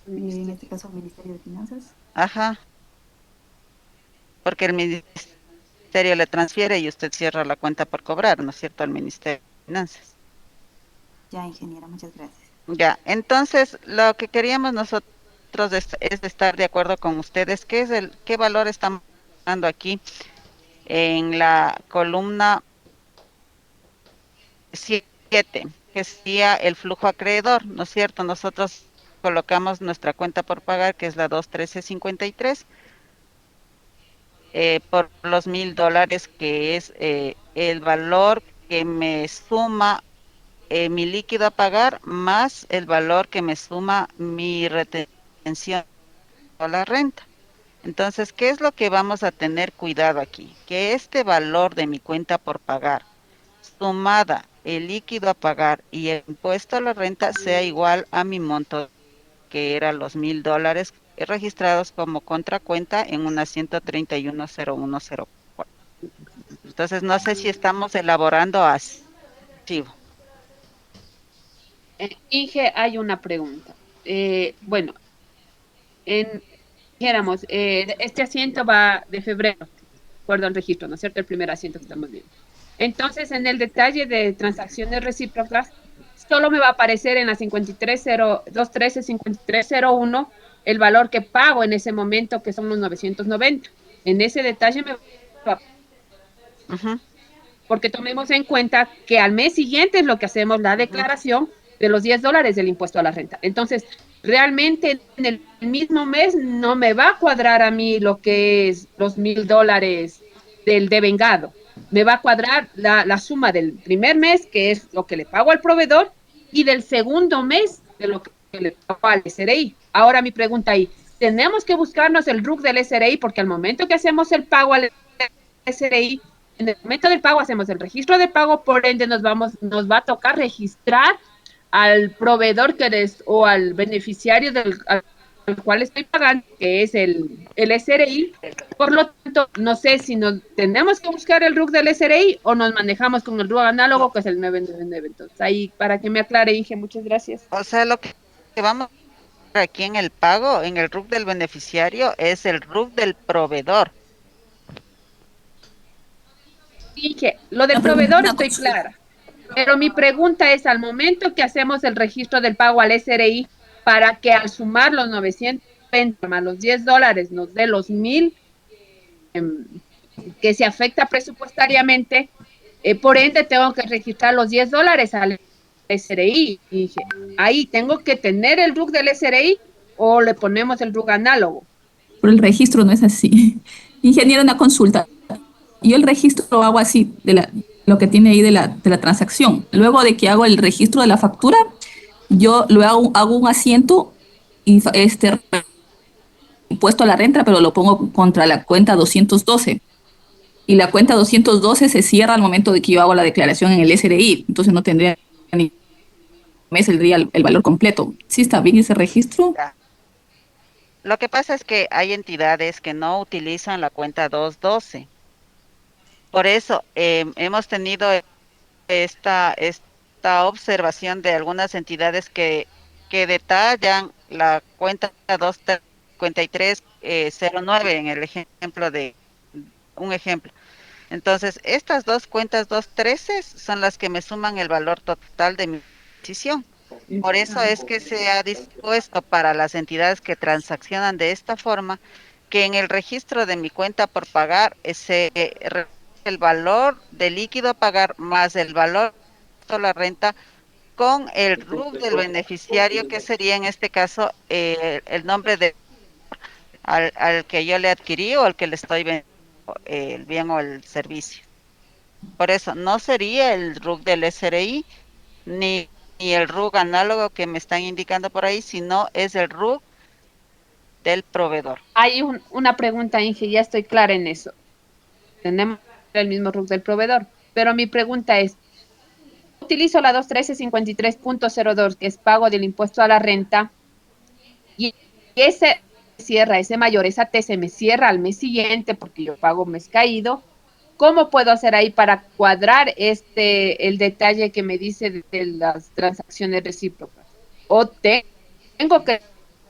En este caso, el Ministerio de Finanzas. Ajá. Porque el Ministerio le transfiere y usted cierra la cuenta por cobrar, ¿no es cierto?, al Ministerio de Finanzas. Ya, ingeniera, muchas gracias. Ya, entonces, lo que queríamos nosotros es estar de acuerdo con ustedes. ¿Qué valor estamos dando aquí en la columna 7, que sería el flujo acreedor, ¿no es cierto? Nosotros colocamos nuestra cuenta por pagar, que es la 213.53, por los $1,000, que es el valor que me suma mi líquido a pagar, más el valor que me suma mi retención a la renta. Entonces, ¿qué es lo que vamos a tener cuidado aquí? Que este valor de mi cuenta por pagar, sumada el líquido a pagar y el impuesto a la renta, sea igual a mi monto, que eran los $1,000 registrados como contracuenta en una 131.0104. Entonces, no sé si estamos elaborando así. Inge, hay una pregunta. Bueno, dijéramos, este asiento va de febrero, de acuerdo al registro, ¿no es cierto? El primer asiento que estamos viendo. Entonces, en el detalle de transacciones recíprocas, solo me va a aparecer en la 213-5301 el valor que pago en ese momento, que son los 990. En ese detalle me va porque tomemos en cuenta que al mes siguiente es lo que hacemos la declaración de los $10 del impuesto a la renta. Entonces, realmente en el mismo mes no me va a cuadrar a mí lo que es los $1,000 del devengado. Me va a cuadrar la suma del primer mes, que es lo que le pago al proveedor, y del segundo mes de lo que le pago al SRI. Ahora mi pregunta ahí, tenemos que buscarnos el RUC del SRI, porque al momento que hacemos el pago al SRI, en el momento del pago hacemos el registro de pago, por ende nos va a tocar registrar al proveedor o al beneficiario al cual estoy pagando, que es el SRI. Por lo tanto, no sé si tenemos que buscar el RUC del SRI o nos manejamos con el RUC análogo, que es el 999. Entonces, ahí para que me aclare, Inge, muchas gracias. O sea, lo que vamos a ver aquí en el pago, en el RUC del beneficiario, es el RUC del proveedor. Dije, lo del proveedor estoy clara, pero mi pregunta es, al momento que hacemos el registro del pago al SRI, para que al sumar los 920 más los $10 nos dé los 1,000 que se afecta presupuestariamente, por ende tengo que registrar los $10 al SRI. Y dije, ahí tengo que tener el RUC del SRI o le ponemos el RUC análogo. Pero el registro no es así. Ingeniero, una consulta. Yo el registro lo hago así, lo que tiene ahí de la transacción. Luego de que hago el registro de la factura, yo luego hago un asiento y impuesto a la renta, pero lo pongo contra la cuenta 212. Y la cuenta 212 se cierra al momento de que yo hago la declaración en el SRI. Entonces no tendría ni me saldría el valor completo. ¿Sí está bien ese registro? Lo que pasa es que hay entidades que no utilizan la cuenta 212. Por eso hemos tenido esta observación de algunas entidades que detallan la cuenta 25309 en el ejemplo de un ejemplo. Entonces, estas dos cuentas 213 son las que me suman el valor total de mi decisión. Por eso es que se ha dispuesto para las entidades que transaccionan de esta forma que en el registro de mi cuenta por pagar el valor del líquido a pagar más el valor de la renta con el RUC del beneficiario, que sería en este caso el nombre de al que yo le adquirí o al que le estoy vendiendo el bien o el servicio. Por eso no sería el RUC del SRI ni el RUC análogo que me están indicando por ahí, sino es el RUC del proveedor. Hay una pregunta, Inge, ya estoy clara en eso. Tenemos el mismo RUC del proveedor, pero mi pregunta es, utilizo la 213-53.02, que es pago del impuesto a la renta, y ese cierra, ese mayor, esa T se me cierra al mes siguiente porque yo pago mes caído. ¿Cómo puedo hacer ahí para cuadrar el detalle que me dice de las transacciones recíprocas? O tengo que,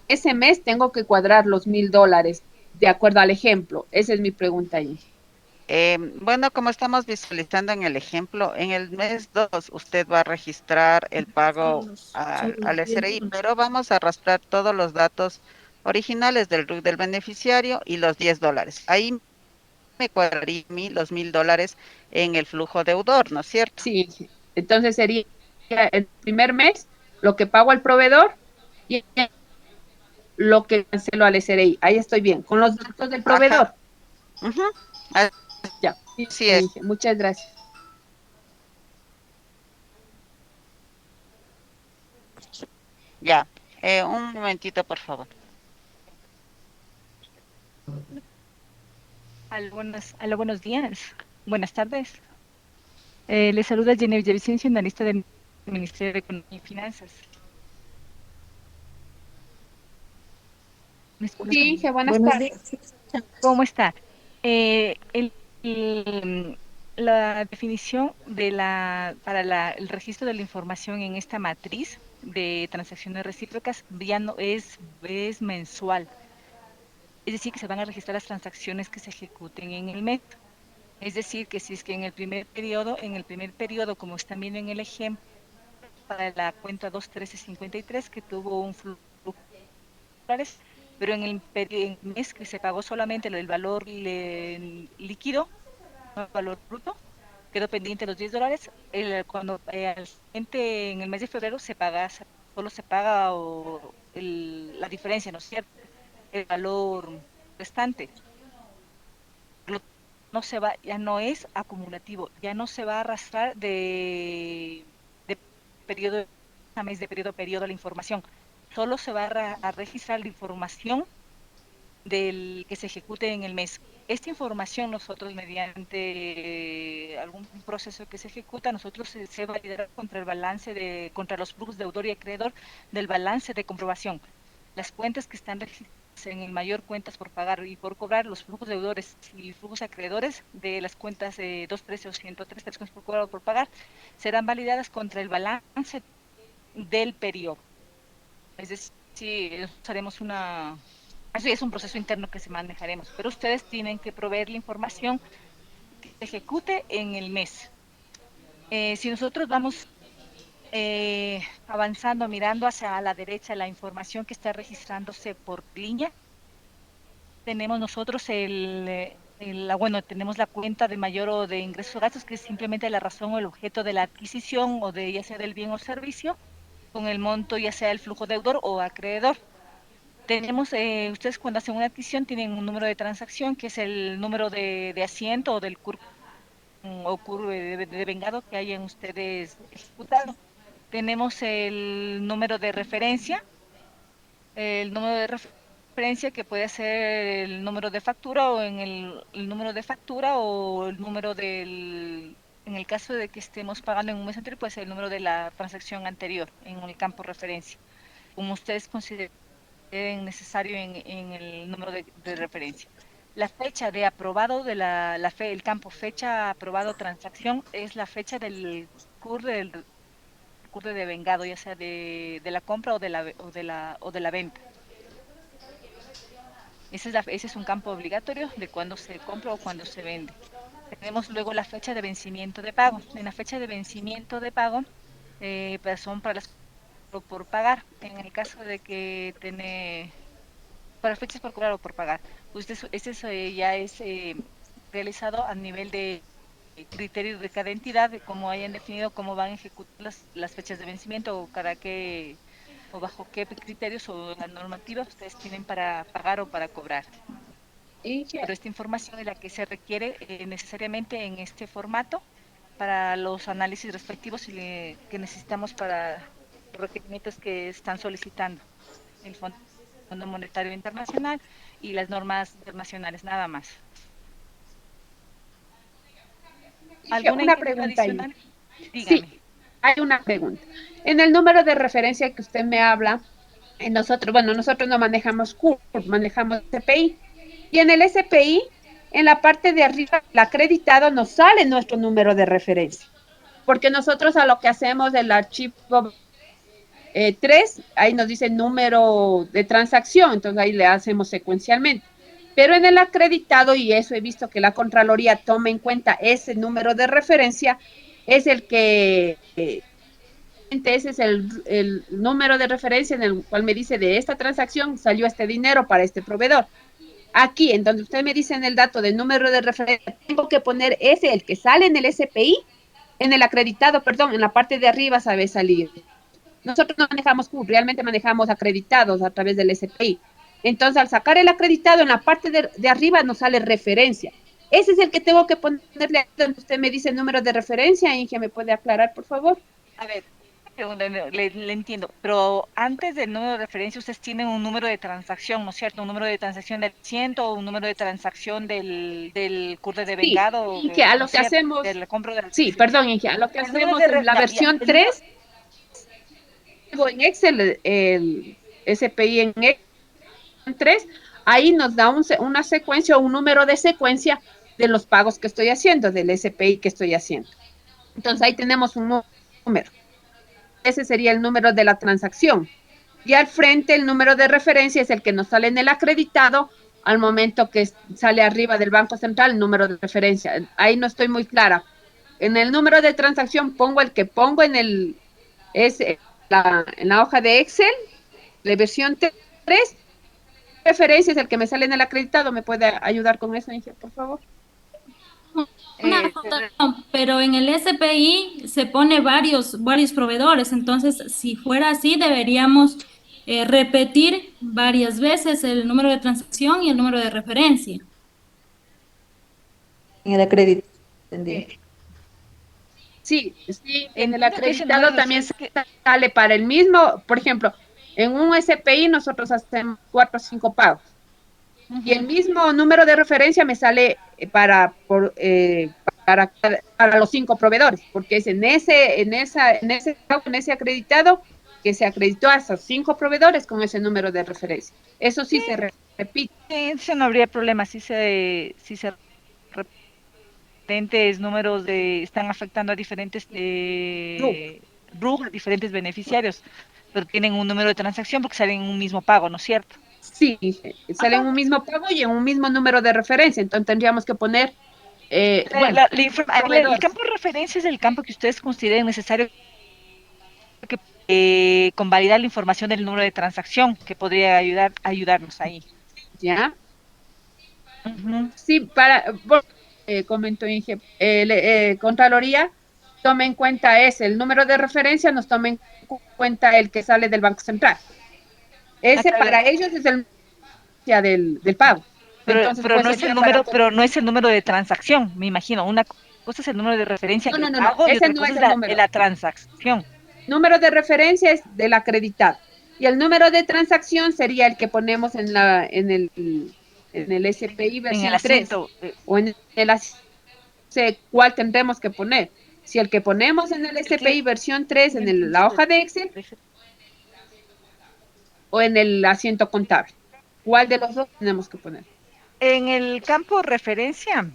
ese mes tengo que cuadrar los $1,000 de acuerdo al ejemplo. Esa es mi pregunta ahí. Bueno, como estamos visualizando en el ejemplo, en el mes 2 usted va a registrar el pago al SRI, pero vamos a arrastrar todos los datos originales del RUC del beneficiario y los $10. Ahí me cuadraría a mí los $1,000 en el flujo deudor, ¿no es cierto? Sí, entonces sería el primer mes lo que pago al proveedor y lo que cancelo al SRI. Ahí estoy bien, con los datos del proveedor. Ya, sí es. Muchas gracias. Ya, un momentito, por favor. Aló, buenos días. Buenas tardes. Les saluda Jenny Villavicencio, analista del Ministerio de Economía y Finanzas. ¿Me escuchan? Sí, buenas tardes. ¿Cómo está? La definición para el registro de la información en esta matriz de transacciones recíprocas ya no es mensual. Es decir, que se van a registrar las transacciones que se ejecuten en el mes. Es decir, que si es que en el primer periodo, como están viendo en el ejemplo, para la cuenta 21353, que tuvo un flujo de dólares, pero en el mes que se pagó solamente el valor líquido, no el valor bruto, quedó pendiente los $10. Cuando en el mes de febrero solo se paga la diferencia, ¿no es cierto? El valor restante. Ya no es acumulativo, ya no se va a arrastrar de periodo a mes, de periodo a periodo la información. Solo se va a registrar la información del que se ejecute en el mes. Esta información nosotros, mediante algún proceso que se ejecuta, nosotros se validará contra el balance contra los flujos deudor y acreedor del balance de comprobación. Las cuentas que están registradas en el mayor cuentas por pagar y por cobrar, los flujos deudores y flujos acreedores de las cuentas de 213 o 103, las cuentas por cobrar o por pagar, serán validadas contra el balance del periodo. Es decir, haremos eso es un proceso interno que se manejaremos, pero ustedes tienen que proveer la información que se ejecute en el mes. Si nosotros vamos avanzando, mirando hacia la derecha la información que está registrándose por línea, tenemos nosotros tenemos la cuenta de mayor o de ingresos o gastos, que es simplemente la razón o el objeto de la adquisición o de ya sea del bien o servicio, con el monto ya sea el flujo deudor o acreedor. Tenemos, ustedes cuando hacen una adquisición tienen un número de transacción, que es el número de asiento o del CUR o CUR de vengado que hayan ustedes ejecutado. Tenemos el número de referencia, que puede ser el número de factura o el número de factura o el número en el caso de que estemos pagando en un mes anterior, puede ser el número de la transacción anterior en el campo referencia, como ustedes consideren necesario en el número de referencia. La fecha de aprobado de el campo fecha aprobado transacción es la fecha del CUR de devengado, ya sea de la compra o de la venta. Ese es un campo obligatorio de cuando se compra o cuando se vende. Tenemos luego la fecha de vencimiento de pago. En la fecha de vencimiento de pago son para las por pagar. En el caso de que tiene para fechas por cobrar o por pagar. Ya es realizado a nivel de criterios de cada entidad, de cómo hayan definido cómo van a ejecutar las fechas de vencimiento o para qué o bajo qué criterios o la normativa ustedes tienen para pagar o para cobrar. Pero esta información es la que se requiere necesariamente en este formato para los análisis respectivos que necesitamos para los requerimientos que están solicitando el Fondo Monetario Internacional y las normas internacionales, nada más. Una pregunta ahí. Sí, hay una pregunta. En el número de referencia que usted me habla, nosotros no manejamos CUR, manejamos SPI. Y en el SPI, en la parte de arriba, el acreditado nos sale nuestro número de referencia. Porque nosotros a lo que hacemos del archivo 3, ahí nos dice número de transacción, entonces ahí le hacemos secuencialmente. Pero en el acreditado, y eso he visto que la Contraloría toma en cuenta ese número de referencia, es el que, ese es el número de referencia en el cual me dice de esta transacción salió este dinero para este proveedor. Aquí, en donde usted me dice en el dato del número de referencia, tengo que poner ese, el que sale en el SPI, en el acreditado, perdón, en la parte de arriba sabe salir. Nosotros no manejamos CUR, realmente manejamos acreditados a través del SPI. Entonces, al sacar el acreditado, en la parte de arriba nos sale referencia. Ese es el que tengo que ponerle donde usted me dice el número de referencia. Inge, ¿me puede aclarar, por favor? A ver, le entiendo, pero antes del número de referencia ustedes tienen un número de transacción, ¿no es cierto? Un número de transacción del ciento o un número de transacción del CUR de devengado. Sí, Inge, a lo que hacemos... Inge, a lo que hacemos en la versión 3... en Excel, el SPI en Excel 3, ahí nos da una secuencia o un número de secuencia de los pagos que estoy haciendo, del SPI que estoy haciendo. Entonces ahí tenemos un número. Ese sería el número de la transacción. Y al frente el número de referencia es el que nos sale en el acreditado al momento que sale arriba del Banco Central el número de referencia. Ahí no estoy muy clara. En el número de transacción pongo el que pongo en la hoja de Excel, de versión 3, referencia es el que me sale en el acreditado. ¿Me puede ayudar con eso, Inge, por favor? Pero en el SPI se pone varios proveedores, entonces si fuera así deberíamos repetir varias veces el número de transacción y el número de referencia. En el acreditado. Sí, en el acreditado también sale para el mismo, por ejemplo, en un SPI nosotros hacemos 4 o 5 pagos. Y el mismo número de referencia me sale para los 5 proveedores, porque es en ese acreditado que se acreditó a esos 5 proveedores con ese número de referencia. Eso sí se repite. Eso no habría problema, si se diferentes números están afectando a diferentes RUG, a diferentes beneficiarios, pero tienen un número de transacción porque salen en un mismo pago, ¿no es cierto? Sí, sale en un mismo pago y en un mismo número de referencia, entonces tendríamos que poner... el campo de referencia es el campo que ustedes consideren necesario con validar la información del número de transacción, que podría ayudarnos ahí. ¿Ya? Sí, comentó Inge, Contraloría tome en cuenta el número de referencia, nos tome en cuenta el que sale del Banco Central. Ese para ellos es el del pago. Pero no es el número de transacción, me imagino. Una cosa es el número de referencia del pago y ese otra no cosa es el número de la transacción. Número de referencia es del acreditado. Y el número de transacción sería el que ponemos en el SPI versión 3 o en el ¿cuál tendremos que poner? Si el que ponemos en el SPI versión 3 en la hoja de Excel o en el asiento contable. ¿Cuál de los dos tenemos que poner? En el campo referencia,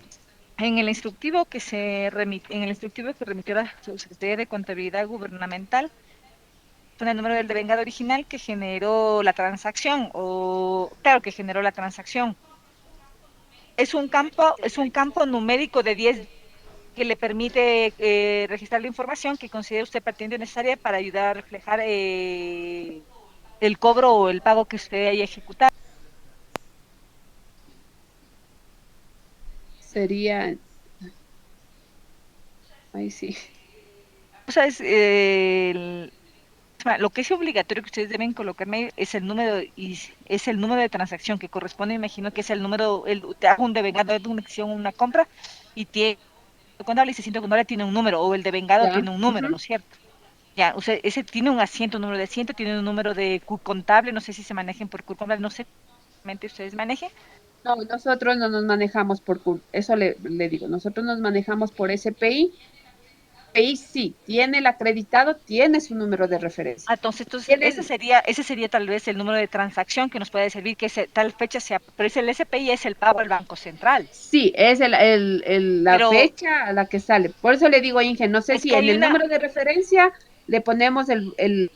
en el instructivo que remitió la Secretaría de Contabilidad Gubernamental, pone el número del devengado original que generó la transacción, que generó la transacción. Es un campo numérico de 10 que le permite registrar la información que considere usted pertinente y necesaria para ayudar a reflejar el cobro o el pago que usted haya ejecutado. Sería... Ahí sí. O sea, lo que es obligatorio que ustedes deben colocarme es el número de transacción que corresponde, imagino que es el número, te hago un devengado de una acción, una compra, y tiene, contable y se siente contable tiene un número, o el devengado Ya. tiene un número, ¿no es cierto? Ya, o sea, ese tiene un asiento, un número de asiento, tiene un número de CUR contable, no sé si se manejen por CUR contable, no sé, ustedes manejen. No, nosotros no nos manejamos por CUR, eso le digo, nosotros nos manejamos por SPI. SPI sí, tiene el acreditado, tiene su número de referencia. Entonces ese sería tal vez el número de transacción que nos puede servir, que tal fecha sea, pero es el SPI, es el pago al Banco Central. Sí, es la fecha a la que sale. Por eso le digo a Inge, no sé si en el número de referencia le ponemos en el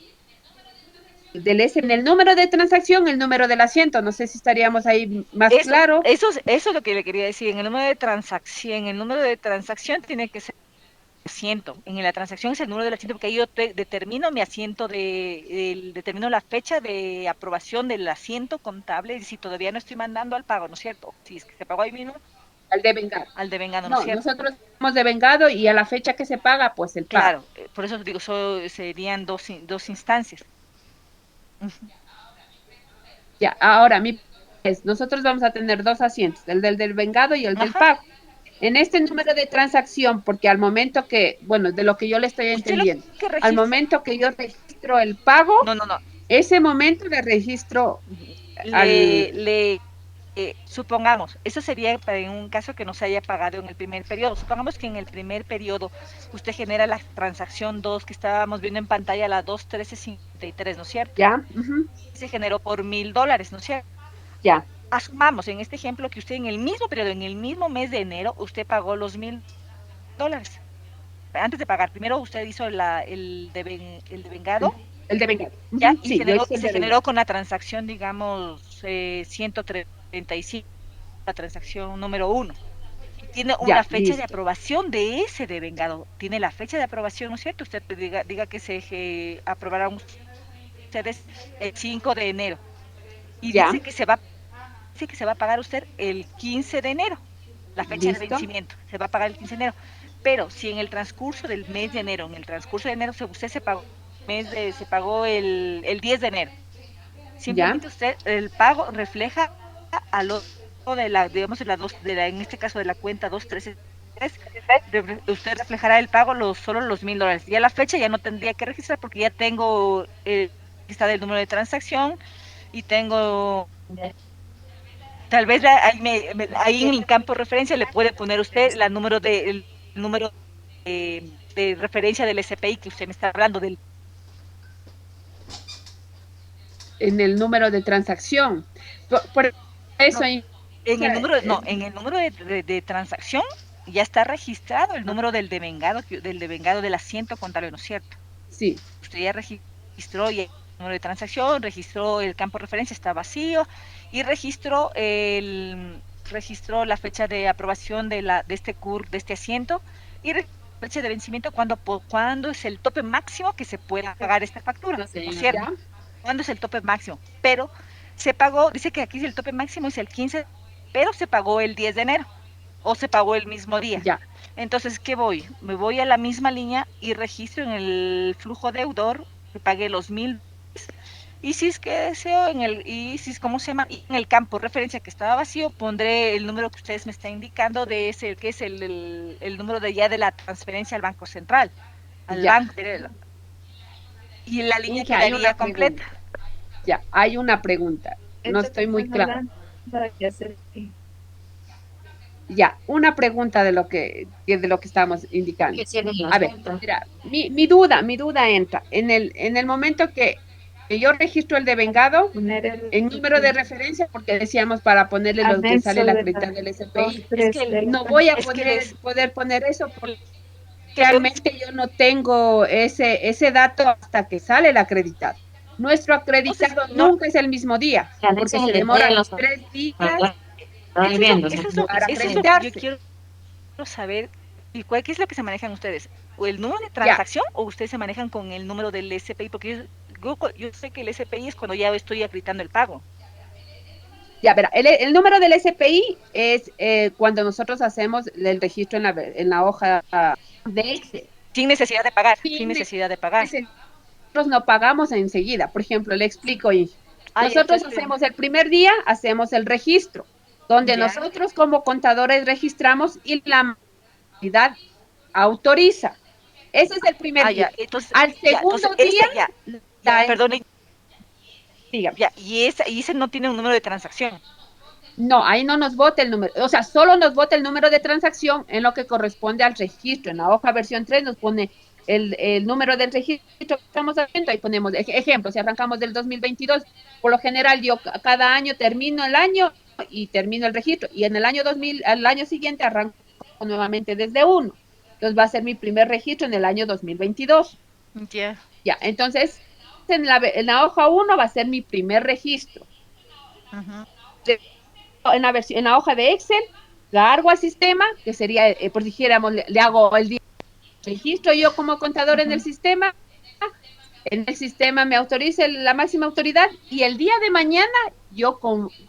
número de transacción, el número del asiento. No sé si estaríamos ahí más claro. Eso es lo que le quería decir. En el número de transacción tiene que ser asiento. En la transacción es el número del asiento, porque ahí yo determino mi asiento, determino la fecha de aprobación del asiento contable, y si todavía no estoy mandando al pago, ¿no es cierto? Si es que se pagó ahí mismo. Al devengado. Al devengado, ¿no es cierto? Nosotros somos devengado y a la fecha que se paga, pues el pago. Claro, por eso digo, serían dos instancias. Ya, ahora, nosotros vamos a tener dos asientos, el del devengado y el del pago. En este número de transacción, porque al momento que, bueno, de lo que yo le estoy entendiendo, al momento que yo registro el pago, ese momento le registro supongamos, eso sería en un caso que no se haya pagado en el primer periodo. Supongamos que en el primer periodo usted genera la transacción 2 que estábamos viendo en pantalla, la 21353, ¿no es cierto? Ya. Se generó por $1,000, ¿no es cierto? Ya. Asumamos en este ejemplo que usted en el mismo periodo, en el mismo mes de enero, usted pagó los $1,000. Antes de pagar, primero usted hizo el devengado. El devengado. Ya, y sí, se generó con la transacción, digamos, 135, la transacción número 1. Tiene una fecha de aprobación de ese devengado. Tiene la fecha de aprobación, ¿no es cierto? Usted diga que se aprobarán ustedes el 5 de enero. Y dice que se va a pagar usted el 15 de enero, la fecha de vencimiento, se va a pagar el 15 de enero. Pero si en el transcurso del mes de enero, usted se pagó el 10 de enero, simplemente usted, el pago refleja a lo de en este caso de la cuenta 213, usted reflejará el pago solo los $1,000. Ya la fecha ya no tendría que registrar porque ya tengo lista del número de transacción y tengo... Tal vez ahí en mi campo de referencia le puede poner usted el número de referencia del SPI que usted me está hablando del. En el número de transacción. Por eso en el número de transacción ya está registrado el número del devengado del asiento contable, ¿no es cierto? Sí. Usted ya registró el número de transacción, registró el campo de referencia, está vacío, y registró la fecha de aprobación de este CUR, de este asiento, y fecha de vencimiento cuando es el tope máximo que se pueda pagar esta factura, ¿no es cierto? ¿Cuándo es el tope máximo? Pero se pagó, dice que aquí el tope máximo es el 15, pero se pagó el 10 de enero, o se pagó el mismo día. Ya. Entonces, ¿qué voy? Me voy a la misma línea y registro en el flujo deudor que pagué los $1,000. Y si es que deseo en el campo referencia que estaba vacío, pondré el número que ustedes me están indicando que es el número de la transferencia al Banco Central, al banco, y la línea quedaría completa. Ya, hay una pregunta. No estoy muy clara. Ya, una pregunta de lo que estamos indicando. A ver, mira, mi duda entra en el momento que yo registro el devengado en número de referencia, porque decíamos para ponerle lo que sale la acreditación del SPI. No voy a poder poner eso porque realmente yo no tengo ese dato hasta que sale el acreditado. Nuestro acreditado nunca es el mismo día, porque se demora 3 días. Eso es lo que yo quiero saber, ¿Y qué es lo que se manejan ustedes? ¿O el número de transacción o ustedes se manejan con el número del SPI? Porque yo sé que el SPI es cuando ya estoy acreditando el pago. Ya, verá, el número del SPI es cuando nosotros hacemos el registro en la hoja de Excel. Sin necesidad de pagar, sin necesidad de pagar. Nosotros no pagamos enseguida. Por ejemplo, le explico, Inge. Nosotros hacemos el primer día, hacemos el registro, donde nosotros como contadores registramos y la autoridad autoriza. Ese es el primer día. Entonces, al segundo día, perdón, dígame. Y ese no tiene un número de transacción. No, ahí no nos vota el número, o sea, solo nos vota el número de transacción en lo que corresponde al registro. En la hoja versión 3 nos pone el número del registro que estamos haciendo, ahí ponemos ejemplo, si arrancamos del 2022, por lo general yo cada año termino el año y termino el registro, y en el año 2000, al año siguiente arranco nuevamente desde 1. Entonces va a ser mi primer registro en el año 2022. Ya, entonces en la hoja 1 va a ser mi primer registro. En la hoja de Excel, cargo al sistema, que sería, por dijéramos, le hago el registro yo como contador en el sistema me autoriza la máxima autoridad, y el día de mañana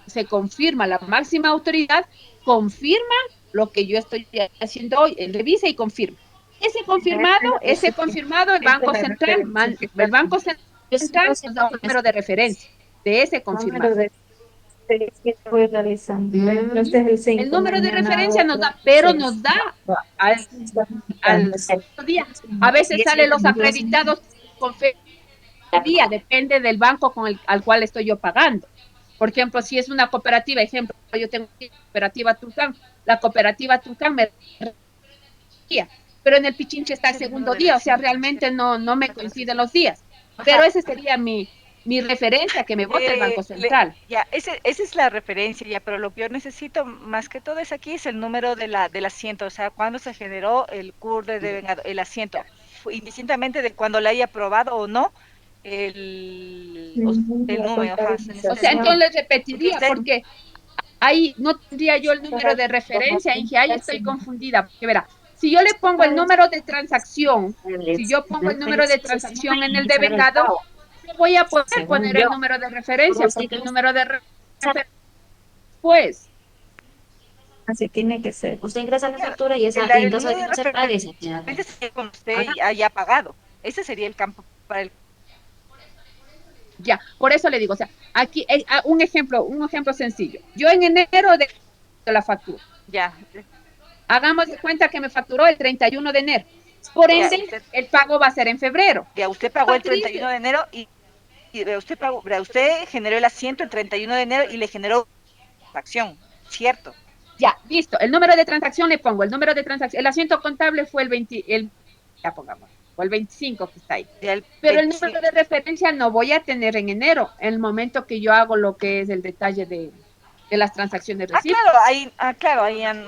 se confirma, la máxima autoridad confirma lo que yo estoy haciendo hoy, él revisa y confirma. Ese confirmado, el Banco Central nos da un número de referencia de ese confirmado. Estoy realizando. El número de referencia nos da, pero nos da al día. A veces salen los acreditados con fe día, depende del banco al cual estoy yo pagando. Por ejemplo, si es una cooperativa, ejemplo, yo tengo cooperativa Tulcán, la cooperativa Tulcán me día, pero en el Pichinche está el segundo día, o sea, realmente no me coinciden los días. Pero ese sería mi referencia, que me vote el Banco Central. Esa es la referencia, pero lo que yo necesito más que todo es el número del asiento, o sea, cuándo se generó el CUR el asiento, indistintamente de cuando la haya aprobado o no, el número. O sea, entonces les repetiría, porque ahí no tendría yo el número de referencia, Inge, ahí estoy confundida, porque verá, si yo le pongo el número de transacción, en el devengado, voy a poder poner el número de referencia, porque el número de referencia, pues. Así tiene que ser. Usted ingresa la factura y entonces se paga. Cuando usted haya pagado. Ese sería el campo para el. Ya, por eso le digo, o sea, aquí un ejemplo sencillo. Yo en enero de la factura. Ya. Hagamos de cuenta que me facturó el 31 de enero. Por ende, el pago va a ser en febrero. Ya, usted pagó el 31 de enero y usted generó el asiento el 31 de enero y le generó transacción, ¿cierto? Ya, listo. El número de transacción le pongo, el número de transacción. El asiento contable fue ya pongamos, o el 25 que está ahí. Pero el número de referencia no voy a tener en enero, en el momento que yo hago lo que es el detalle de las transacciones recíprocas. Claro, ahí no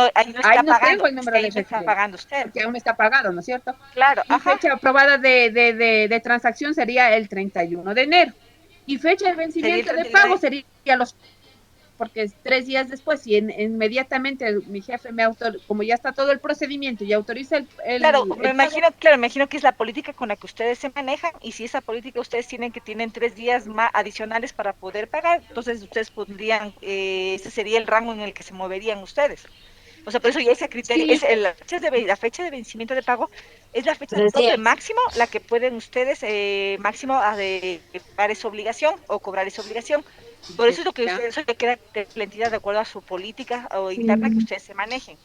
está pagando. Tengo el número de referencia. Está pagando usted. Porque aún está pagado, ¿no es cierto? Claro. Y fecha aprobada de transacción sería el 31 de enero. Y fecha de vencimiento de pago sería porque es 3 días después, y inmediatamente mi jefe como ya está todo el procedimiento y autoriza me imagino que es la política con la que ustedes se manejan, y si esa política ustedes tienen 3 días más adicionales para poder pagar, entonces ustedes pondrían, ese sería el rango en el que se moverían ustedes. O sea, por eso ya ese criterio, la fecha de vencimiento de pago es la fecha de tope máximo, la que pueden ustedes máximo de pagar esa obligación o cobrar esa obligación. Por eso es lo que ustedes queda la entidad de acuerdo a su política o interna que ustedes se manejen.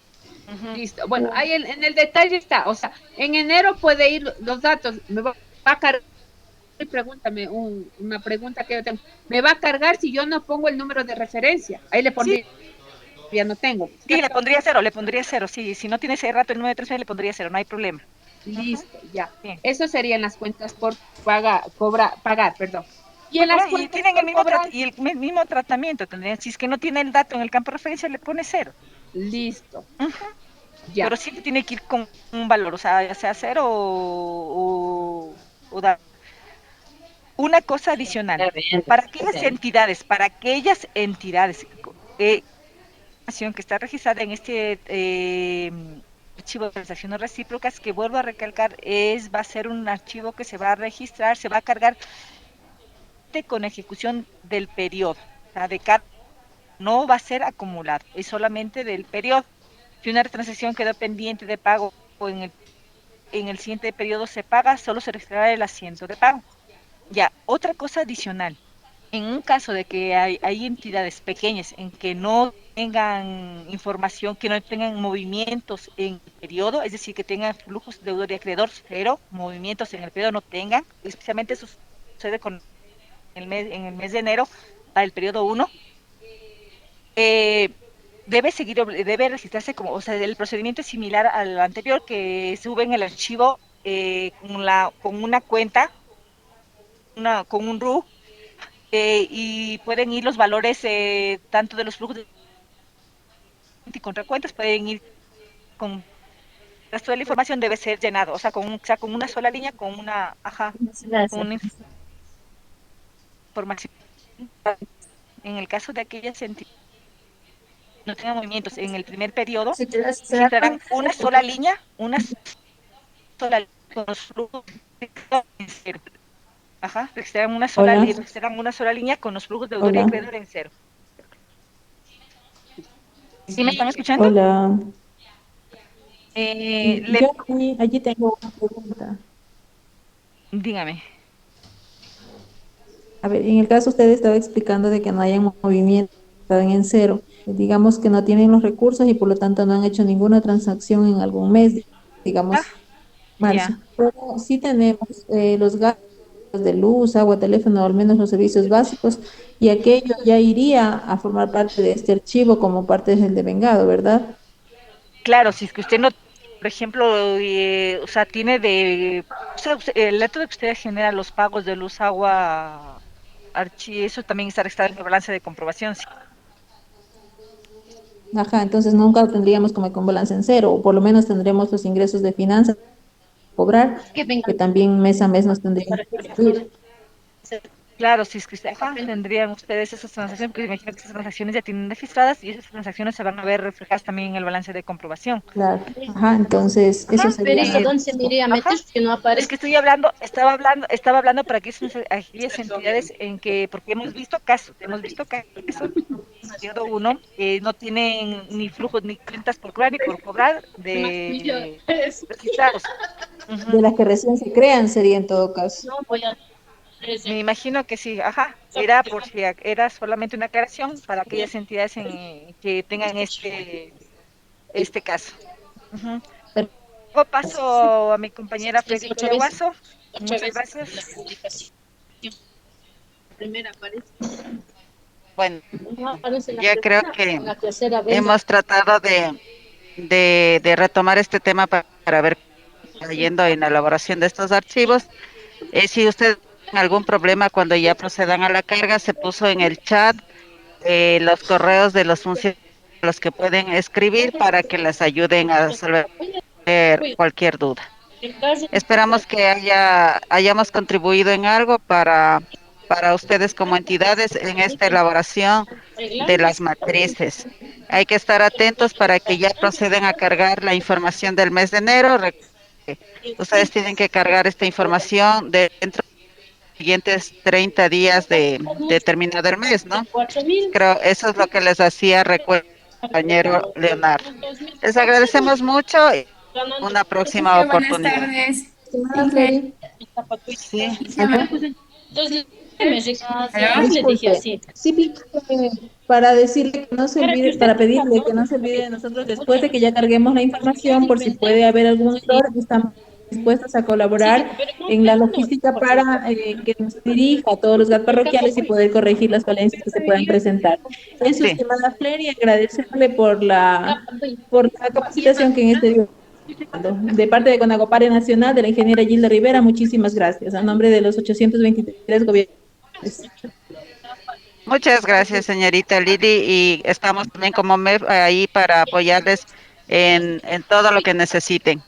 Listo. Bueno, ahí en el detalle está. O sea, en enero puede ir los datos. Me va a cargar. Pregúntame una pregunta que yo tengo. Me va a cargar si yo no pongo el número de referencia. Ahí le pondría. Ya no tengo. Sí, le pondría cero. Sí, si no tiene ese rato el número de transferencia, le pondría 0, no hay problema. Listo, ya. Bien. Eso serían las cuentas por pagar, perdón. Y en las cuentas tienen el mismo tratamiento, tendrían, si es que no tiene el dato en el campo de referencia, le pone 0. Listo. Ya. Pero siempre tiene que ir con un valor, o sea, ya sea 0 o dar. Una cosa adicional, para aquellas entidades que está registrada en este archivo de transacciones recíprocas, que vuelvo a recalcar, va a ser un archivo que se va a registrar, se va a cargar con ejecución del periodo, o sea, no va a ser acumulado, es solamente del periodo. Si una transacción quedó pendiente de pago o en el siguiente periodo se paga, solo se registrará el asiento de pago. Ya, otra cosa adicional, en un caso de que hay entidades pequeñas en que no tengan información, que no tengan movimientos en el periodo, es decir, que tengan flujos de deudor y acreedor cero, movimientos en el periodo no tengan, especialmente eso sucede en el mes de enero, para el periodo 1, debe registrarse como, o sea, el procedimiento es similar al anterior, que sube en el archivo con una cuenta, con un RU, y pueden ir los valores tanto de los flujos y contracuentas, pueden ir con el resto de la información debe ser llenado, o sea, con una sola línea, con una información. En el caso de aquellas entidades no tengan movimientos en el primer periodo, registrarán una sola línea con los flujos en cero. Registrarán una sola línea con los flujos de deudor y acreedor en cero. ¿Sí me están escuchando? Hola. Yo allí tengo una pregunta. Dígame. A ver, en el caso usted estaba explicando de que no hayan movimientos, estaban en cero. Digamos que no tienen los recursos y por lo tanto no han hecho ninguna transacción en algún mes, digamos marzo. Pero sí tenemos los gastos de luz, agua, teléfono, al menos los servicios básicos, y aquello ya iría a formar parte de este archivo como parte del devengado, ¿verdad? Claro, si es que usted no, por ejemplo, o sea, el dato de que usted genera los pagos de luz, agua, eso también está registrado en el balance de comprobación. ¿Sí? Ajá, entonces nunca tendríamos como con balance en cero, o por lo menos tendremos los ingresos de finanzas cobrar, que también mes a mes nos tendrían que recibir. Claro, si es que tendrían ustedes esas transacciones, porque imagino que esas transacciones ya tienen registradas y esas transacciones se van a ver reflejadas también en el balance de comprobación. Claro, ajá, entonces eso sería. Es que estaba hablando para que aquellas entidades en que, porque hemos visto casos, periodo 1, no tienen ni flujos ni cuentas por cobrar ni por cobrar de registrados. De las que recién se crean sería en todo caso. Me imagino que sí, era solamente una aclaración para aquellas entidades que tengan este caso. Luego paso a mi compañera Freddy Guaso. Muchas gracias. Bueno, ya creo que hemos tratado de retomar este tema para ver yendo en la elaboración de estos archivos. Si usted tiene algún problema cuando ya procedan a la carga, se puso en el chat los correos de los funcionarios a los que pueden escribir para que les ayuden a resolver cualquier duda. Esperamos que hayamos contribuido en algo para ustedes como entidades en esta elaboración de las matrices. Hay que estar atentos para que ya procedan a cargar la información del mes de enero. Ustedes tienen que cargar esta información dentro de los siguientes 30 días de terminado el mes, ¿no? Creo eso es lo que les hacía recuerdo, compañero Leonardo. Les agradecemos mucho y una próxima oportunidad. Buenas tardes. Sí. Entonces, sí, para decirle que no se olvide, para pedirle que no se olvide de nosotros después de que ya carguemos la información, por si puede haber algún error, estamos dispuestos a colaborar en la logística para que nos dirija a todos los GAT parroquiales y poder corregir las falencias que se puedan presentar. Eso, estimada Flery, agradecerle por la capacitación que en este día de parte de Conagopare Nacional, de la ingeniera Gilda Rivera, muchísimas gracias. A nombre de los 823 gobiernos. Muchas gracias, señorita Lili, y estamos también como MEF ahí para apoyarles en todo lo que necesiten.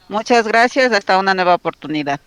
Muchas gracias, hasta una nueva oportunidad.